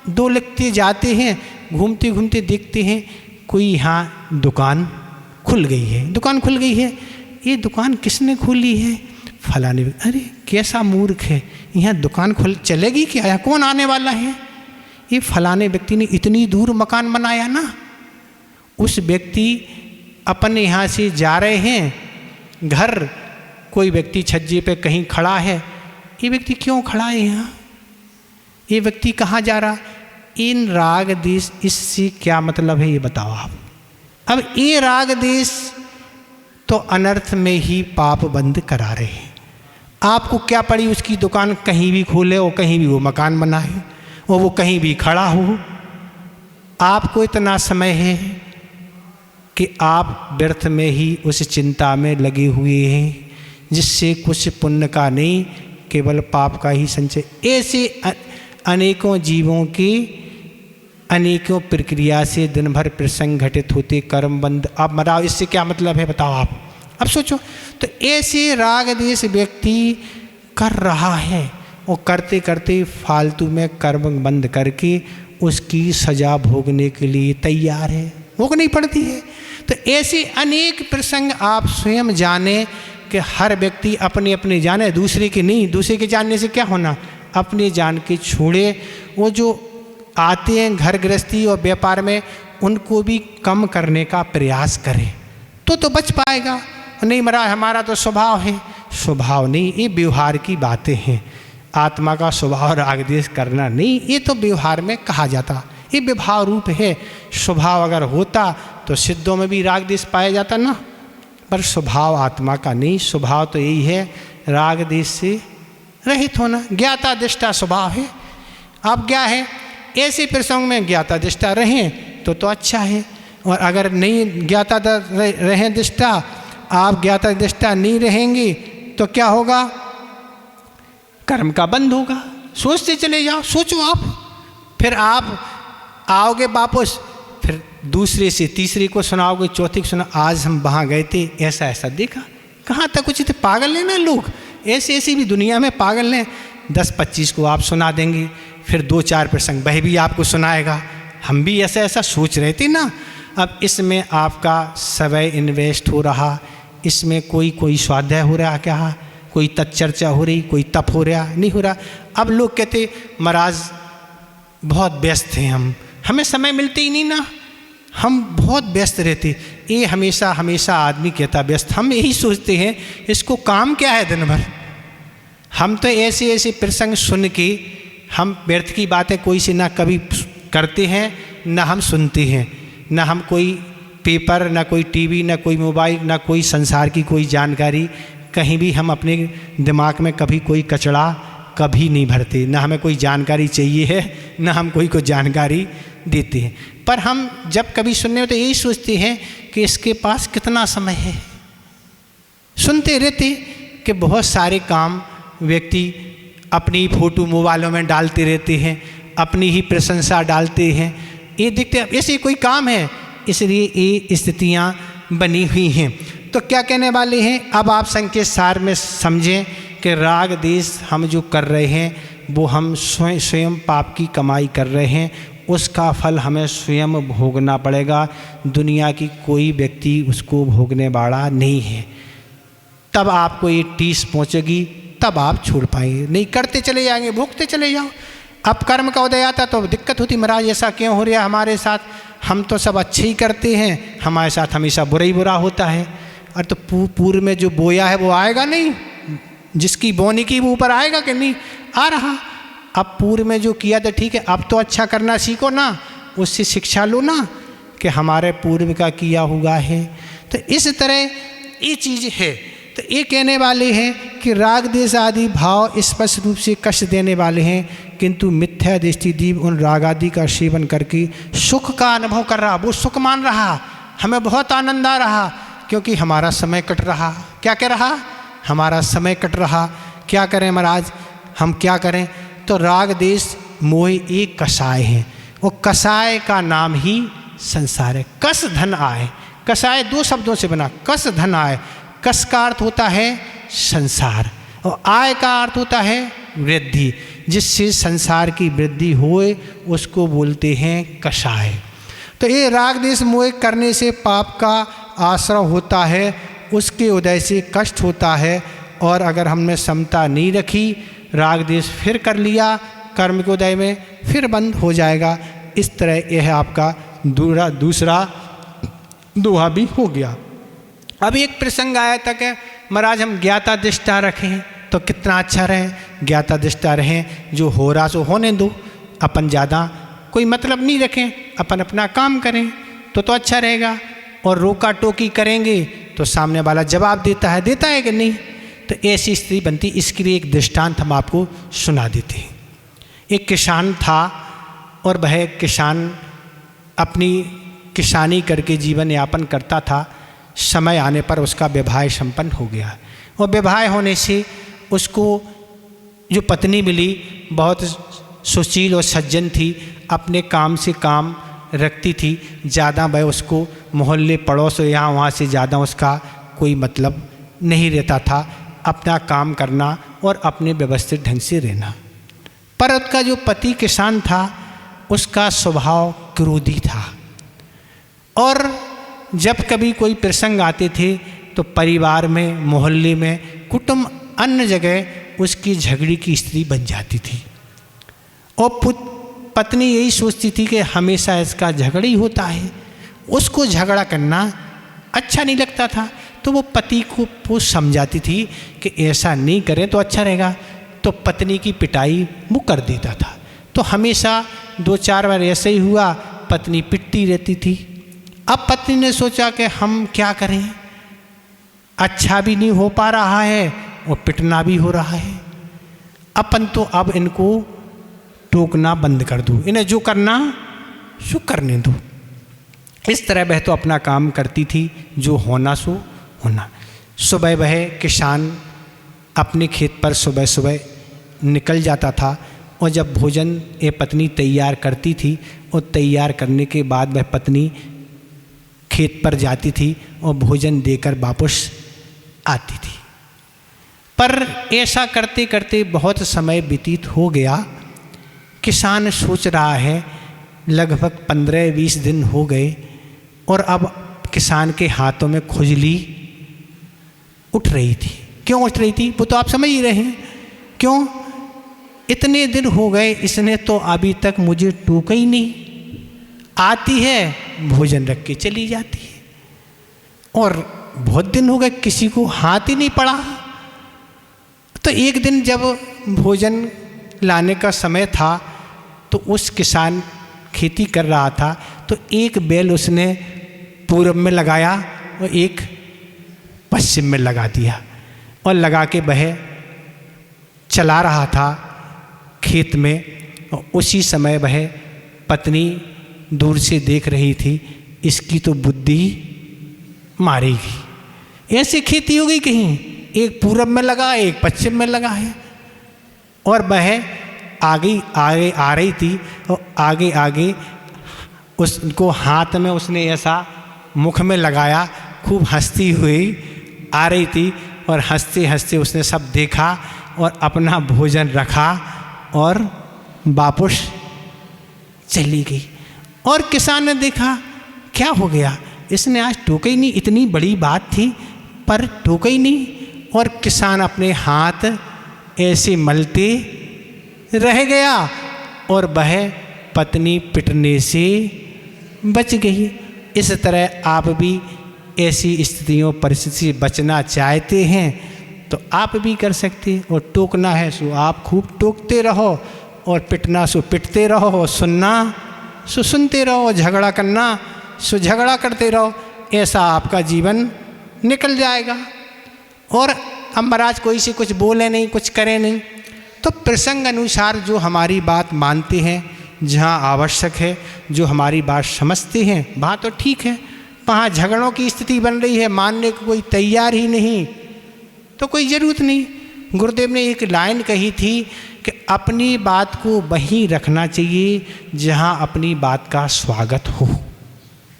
दो लगते जाते हैं, घूमते घूमते देखते हैं कोई यहाँ दुकान खुल गई है, दुकान खुल गई है, ये दुकान किसने खोली है? फलाने। अरे कैसा मूर्ख है, यहाँ दुकान खुल चलेगी क्या, यहाँ कौन आने वाला है? ये फलाने व्यक्ति ने इतनी दूर मकान बनाया ना। उस व्यक्ति अपने यहाँ से जा रहे हैं घर, कोई व्यक्ति छज्जे पे कहीं खड़ा है, ये व्यक्ति क्यों खड़ा है यहाँ, ये व्यक्ति कहाँ जा रहा? इन राग देश, इससे क्या मतलब है ये बताओ आप। अब ये राग देश तो अनर्थ में ही पाप बंद करा रहे हैं। आपको क्या पड़ी उसकी दुकान कहीं भी खोले और कहीं भी वो मकान बनाए और वो कहीं भी खड़ा हो, आपको इतना समय है कि आप व्यर्थ में ही उस चिंता में लगे हुए हैं, जिससे कुछ पुण्य का नहीं केवल पाप का ही संचय। ऐसे अनेकों जीवों की अनेकों प्रक्रिया से दिन भर प्रसंग घटित होते, कर्म बंद। अब मराओ, इससे क्या मतलब है बताओ आप। अब सोचो, तो ऐसे राग देश व्यक्ति कर रहा है और करते करते फालतू में कर्म बंद करके उसकी सजा भोगने के लिए तैयार है, भोगनी पड़ती है। तो ऐसे अनेक प्रसंग आप स्वयं जाने कि हर व्यक्ति अपने अपने जाने, दूसरे के नहीं। दूसरे के जानने से क्या होना, अपने जान के छोड़े। वो जो आते हैं घर गृहस्थी और व्यापार में, उनको भी कम करने का प्रयास करें तो बच पाएगा। नहीं मरा, हमारा तो स्वभाव है। स्वभाव नहीं, ये व्यवहार की बातें हैं। आत्मा का स्वभाव राग देश करना नहीं, ये तो व्यवहार में कहा जाता, ये व्यवहार रूप है। स्वभाव अगर होता तो सिद्धों में भी राग देश पाया जाता ना, पर स्वभाव आत्मा का नहीं। स्वभाव तो यही है राग देश से रहित होना, ज्ञाता दृष्टा स्वभाव है। अब क्या है, ऐसे प्रसंग में ज्ञाता दृष्टा रहें तो अच्छा है, और अगर नहीं ज्ञाता रहें दृष्टा, आप ज्ञाता दृष्टा नहीं रहेंगे तो क्या होगा, कर्म का बंध होगा। सोचते चले जाओ, सोचो आप, फिर आप आओगे वापस, फिर दूसरे से तीसरे को सुनाओगे, चौथे को सुना, आज हम वहाँ गए थे, ऐसा ऐसा देखा। कहाँ तक उचित, पागल हैं ना लोग, ऐसे ऐसी भी दुनिया में पागल हैं। 10-25 को आप सुना देंगे, फिर 2-4 प्रसंग वह भी आपको सुनाएगा, हम भी ऐसा ऐसा सोच रहे थे ना। अब इसमें आपका समय इन्वेस्ट हो रहा, इसमें कोई स्वाध्याय हो रहा क्या, कोई तत्चर्चा हो रही, कोई तप हो रहा, नहीं हो रहा। अब लोग कहते महाराज बहुत व्यस्त हैं हम, हमें समय मिलते ही नहीं ना, हम बहुत व्यस्त रहते। ये हमेशा हमेशा आदमी कहता व्यस्त, हम यही सोचते हैं इसको काम क्या है दिन भर। हम तो ऐसे ऐसे प्रसंग सुन के हम व्यर्थ की बातें कोई से ना कभी करते हैं, ना हम सुनते हैं, ना हम कोई पेपर, ना कोई टीवी, ना कोई मोबाइल, ना कोई संसार की कोई जानकारी, कहीं भी हम अपने दिमाग में कभी कोई कचड़ा कभी नहीं भरते, ना हमें कोई जानकारी चाहिए है, ना हम कोई को जानकारी देते हैं। पर हम जब कभी सुनने हो तो यही सोचते हैं कि इसके पास कितना समय है। सुनते रहते कि बहुत सारे काम व्यक्ति अपनी फ़ोटो मोबाइलों में डालते रहते हैं, अपनी ही प्रशंसा डालते हैं, ये देखते हैं ऐसे कोई काम है, इसलिए ये स्थितियाँ बनी हुई हैं। तो क्या कहने वाले हैं, अब आप संकेत सार में समझें कि राग देश हम जो कर रहे हैं वो हम स्वयं पाप की कमाई कर रहे हैं, उसका फल हमें स्वयं भोगना पड़ेगा। दुनिया की कोई व्यक्ति उसको भोगने वाला नहीं है। तब आपको ये टीस पहुँचेगी, तब आप छोड़ पाएंगे, नहीं करते चले जाएंगे, भोगते चले जाओ। अब कर्म का उदय आता तो दिक्कत होती, महाराज ऐसा क्यों हो रहा है हमारे साथ, हम तो सब अच्छे ही करते हैं, हमारे साथ हमेशा बुरा ही बुरा होता है। और तो पूर्व में जो बोया है वो आएगा नहीं, जिसकी बोनी की वो ऊपर आएगा कि नहीं, आ रहा। अब पूर्व में जो किया था ठीक है, अब तो अच्छा करना सीखो ना, उससे शिक्षा लो ना कि हमारे पूर्व का किया हुआ है। तो इस तरह ये चीज़ है। तो ये कहने वाले हैं कि राग देश आदि भाव स्पष्ट रूप से कष्ट देने वाले हैं, किंतु मिथ्या दृष्टि जीव उन राग आदि का सेवन करके सुख का अनुभव कर रहा, वो सुख मान रहा, हमें बहुत आनंद आ रहा, क्योंकि हमारा समय कट रहा। क्या कह रहा? हमारा समय कट रहा। क्या करें महाराज, हम क्या करें? तो राग देश मोह एक कषाय है, वो कषाय का नाम ही संसार है। कस धन आय, कषाय दो शब्दों से बना, कस धन आय। कस का अर्थ होता है संसार और आय का अर्थ होता है वृद्धि, जिससे संसार की वृद्धि होए उसको बोलते हैं कषाय। तो ये राग देश मोह करने से पाप का आश्रय होता है, उसके उदय से कष्ट होता है, और अगर हमने समता नहीं रखी, राग देश फिर कर लिया कर्म के उदय में, फिर बंद हो जाएगा। इस तरह यह आपका दूसरा दोहा भी हो गया। अब एक प्रसंग आया था कि महाराज हम ज्ञाता दृष्टा रखें तो कितना अच्छा रहे। ज्ञाता दृष्टा रहें, जो हो रहा सो होने दो, अपन ज़्यादा कोई मतलब नहीं रखें, अपन अपना काम करें तो अच्छा रहेगा। और रोका टोकी करेंगे तो सामने वाला जवाब देता है कि नहीं, तो ऐसी स्थिति बनती। इसके लिए एक दृष्टांत हम आपको सुना देते हैं। एक किसान था और वह किसान अपनी किसानी करके जीवन यापन करता था। समय आने पर उसका विवाह संपन्न हो गया, और विवाह होने से उसको जो पत्नी मिली बहुत सुशील और सज्जन थी, अपने काम से काम रखती थी, ज़्यादा वह उसको मोहल्ले पड़ोस यहाँ वहाँ से ज़्यादा उसका कोई मतलब नहीं रहता था, अपना काम करना और अपने व्यवस्थित ढंग से रहना। पर उसका जो पति किसान था उसका स्वभाव क्रोधी था, और जब कभी कोई प्रसंग आते थे तो परिवार में, मोहल्ले में, कुटुंब, अन्य जगह उसकी झगड़ी की स्थिति बन जाती थी। और पत्नी यही सोचती थी कि हमेशा इसका झगड़ा ही होता है, उसको झगड़ा करना अच्छा नहीं लगता था। तो वो पति को वो समझाती थी कि ऐसा नहीं करें तो अच्छा रहेगा, तो पत्नी की पिटाई वो कर देता था। तो हमेशा 2-4 बार ऐसे ही हुआ, पत्नी पिटती रहती थी। अब पत्नी ने सोचा कि हम क्या करें, अच्छा भी नहीं हो पा रहा है और पिटना भी हो रहा है, अपन तो अब इनको टोकना बंद कर दूँ, इन्हें जो करना सो करने दो। इस तरह वह तो अपना काम करती थी, जो होना सो होना। सुबह वह किसान अपने खेत पर सुबह सुबह निकल जाता था, और जब भोजन ये पत्नी तैयार करती थी, और तैयार करने के बाद वह पत्नी खेत पर जाती थी और भोजन देकर वापस आती थी। पर ऐसा करते करते बहुत समय व्यतीत हो गया। किसान सोच रहा है, लगभग 15-20 दिन हो गए, और अब किसान के हाथों में खुजली उठ रही थी। क्यों उठ रही थी वो तो आप समझ ही रहे हैं। क्यों? इतने दिन हो गए, इसने तो अभी तक मुझे टोका ही नहीं। आती है, भोजन रख के चली जाती है, और बहुत दिन हो गए किसी को हाथ ही नहीं पड़ा। तो एक दिन जब भोजन लाने का समय था, तो उस किसान खेती कर रहा था, तो एक बैल उसने पूरब में लगाया और एक पश्चिम में लगा दिया, और लगा के वह चला रहा था खेत में। और उसी समय वह पत्नी दूर से देख रही थी, इसकी तो बुद्धि मारेगी, ऐसी खेती हो गई कहीं, एक पूरब में लगा, एक पश्चिम में लगा है। और वह आगे आगे आ रही थी, और आगे आगे उसको हाथ में उसने ऐसा मुख में लगाया, खूब हंसती हुई आ रही थी, और हंसते हंसते उसने सब देखा और अपना भोजन रखा और वापस चली गई। और किसान ने देखा क्या हो गया, इसने आज टोका ही नहीं, इतनी बड़ी बात थी पर टोका ही नहीं। और किसान अपने हाथ ऐसे मलते रह गया, और वह पत्नी पिटने से बच गई। इस तरह आप भी ऐसी स्थितियों परिस्थिति से बचना चाहते हैं तो आप भी कर सकते हैं। और टोकना है सो आप खूब टोकते रहो, और पिटना सो पिटते रहो, और सुनना सो सुनते रहो, झगड़ा करना सो झगड़ा करते रहो। ऐसा आपका जीवन निकल जाएगा। और अब महाराज कोई से कुछ बोले नहीं, कुछ करे नहीं, तो प्रसंग अनुसार जो हमारी बात मानते हैं, जहाँ आवश्यक है, जो हमारी बात समझते हैं, वहाँ तो ठीक है। वहाँ झगड़ों की स्थिति बन रही है, मानने को कोई तैयार ही नहीं, तो कोई ज़रूरत नहीं। गुरुदेव ने एक लाइन कही थी कि अपनी बात को वहीं रखना चाहिए जहाँ अपनी बात का स्वागत हो।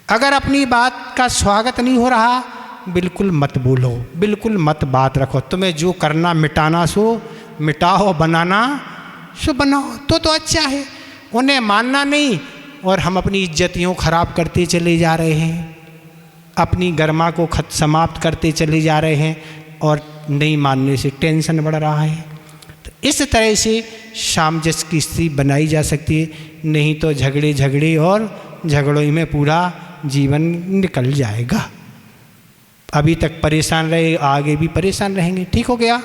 अगर अपनी बात का स्वागत नहीं हो रहा, बिल्कुल मत बोलो, बिल्कुल मत बात रखो। तुम्हें जो करना मिटाना सो मिटाओ, बनाना सो बनाओ, तो अच्छा है। उन्हें मानना नहीं और हम अपनी इज्जतियों खराब करते चले जा रहे हैं, अपनी गरिमा को समाप्त करते चले जा रहे हैं, और नहीं मानने से टेंशन बढ़ रहा है। तो इस तरह से सामंजस्य की स्थिति बनाई जा सकती है, नहीं तो झगड़े और झगड़ों में पूरा जीवन निकल जाएगा। अभी तक परेशान रहे, आगे भी परेशान रहेंगे। ठीक हो गया,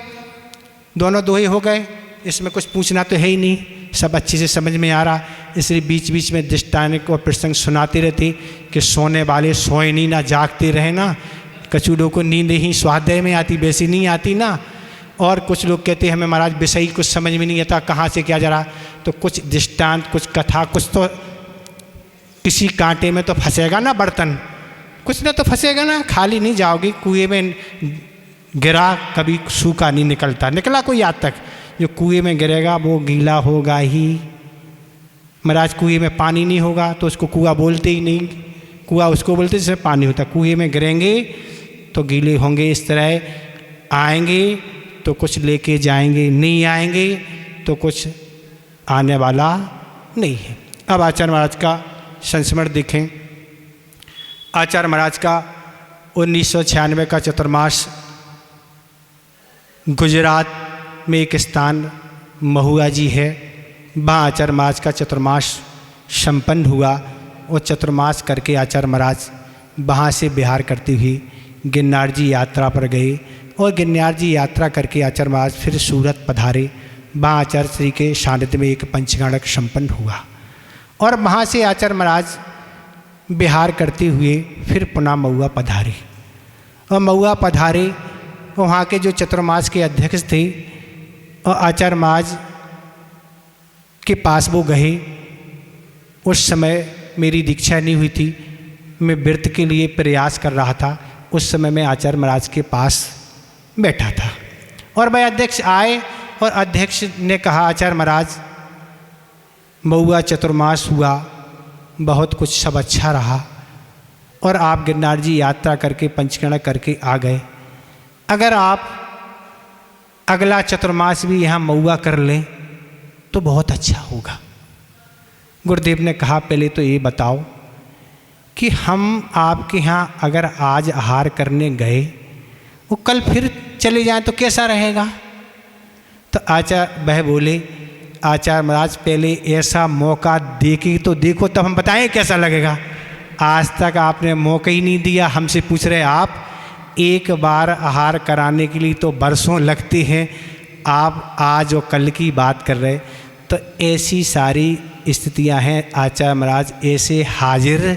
दोनों दोहे हो गए, इसमें कुछ पूछना तो है ही नहीं, सब अच्छे से समझ में आ रहा। इसलिए बीच बीच में दृष्टांत और प्रसंग सुनाते रहते कि सोने वाले सोए नहीं ना, जागते रहे ना। कचूड़ों को नींद ही स्वाध्याय में आती, वैसी नहीं आती ना। और कुछ लोग कहते हैं हमें महाराज विषय कुछ समझ में नहीं आता, कहाँ से क्या जा रहा। तो कुछ दृष्टांत, कुछ कथा, कुछ तो किसी कांटे में तो फंसेगा ना बर्तन, कुछ ना तो फंसेगा ना। खाली नहीं जाओगी, कुएं में गिरा कभी सूखा नहीं निकलता, निकला कोई आज तक। जो कुएं में गिरेगा वो गीला होगा ही। महाराज कुएं में पानी नहीं होगा तो उसको कुआं बोलते ही नहीं, कुआं उसको बोलते जिसमें पानी होता। कुएं में गिरेंगे तो गीले होंगे। इस तरह आएंगे तो कुछ लेके जाएंगे, नहीं आएंगे तो कुछ आने वाला नहीं है। अब आचार्य महाराज का संस्मरण देखें। आचार्य महाराज का 1996 का चतुर्मास गुजरात में एक स्थान महुआ जी है, वहाँ आचार्य महाराज का चतुर्मास संपन्न हुआ। और चतुर्मास करके आचार्य महाराज वहाँ से बिहार करते हुए गिरनार जी यात्रा पर गए। और गिरनार जी यात्रा करके आचार्य महाराज फिर सूरत पधारे। वहाँ आचार्य श्री के सानिध्य में एक पंचगाणक संपन्न हुआ। और वहाँ से आचार्य महाराज बिहार करते हुए फिर पुनः महुआ पधारे। और महुआ पधारे, वहाँ के जो चतुर्मास के अध्यक्ष थे और आचार्य महाराज के पास वो गए। उस समय मेरी दीक्षा नहीं हुई थी, मैं व्रत के लिए प्रयास कर रहा था। उस समय मैं आचार्य महाराज के पास बैठा था और वह अध्यक्ष आए और अध्यक्ष ने कहा, आचार्य महाराज महुआ चतुर्मास हुआ, बहुत कुछ सब अच्छा रहा और आप गिरनार जी यात्रा करके पंचगणक करके आ गए। अगर आप अगला चतुर्मास भी यहाँ महुआ कर लें तो बहुत अच्छा होगा। गुरुदेव ने कहा, पहले तो ये बताओ कि हम आपके यहाँ अगर आज आहार करने गए, वो कल फिर चले जाएं तो कैसा रहेगा। तो आचार्य वह बोले, आचार्य महाराज पहले ऐसा मौका देके तो देखो, तब हम बताएं कैसा लगेगा। आज तक आपने मौका ही नहीं दिया, हमसे पूछ रहे आप। एक बार आहार कराने के लिए तो बरसों लगते हैं, आप आज और कल की बात कर रहे। तो ऐसी सारी स्थितियां हैं आचार्य महाराज, ऐसे हाजिर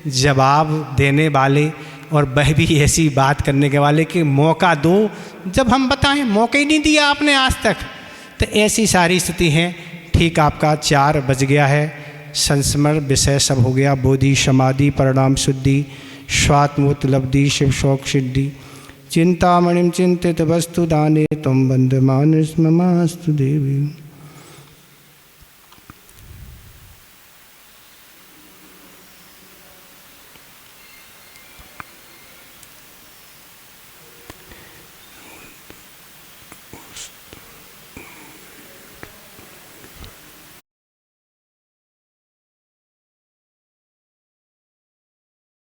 जवाब देने वाले और वह भी ऐसी बात करने के वाले कि मौका दो जब हम बताएं, मौका ही नहीं दिया आपने आज तक। तो ऐसी सारी स्थिति हैं। ठीक आपका 4 बज गया है, संस्मरण विषय सब हो गया। बोधि समाधि परिणाम शुद्धि स्वात्मोपलब्धि शिव शौक सिद्धि चिंतामणिम चिंतित वस्तु दाने तुम बंधमानस्ममास्तु देवी।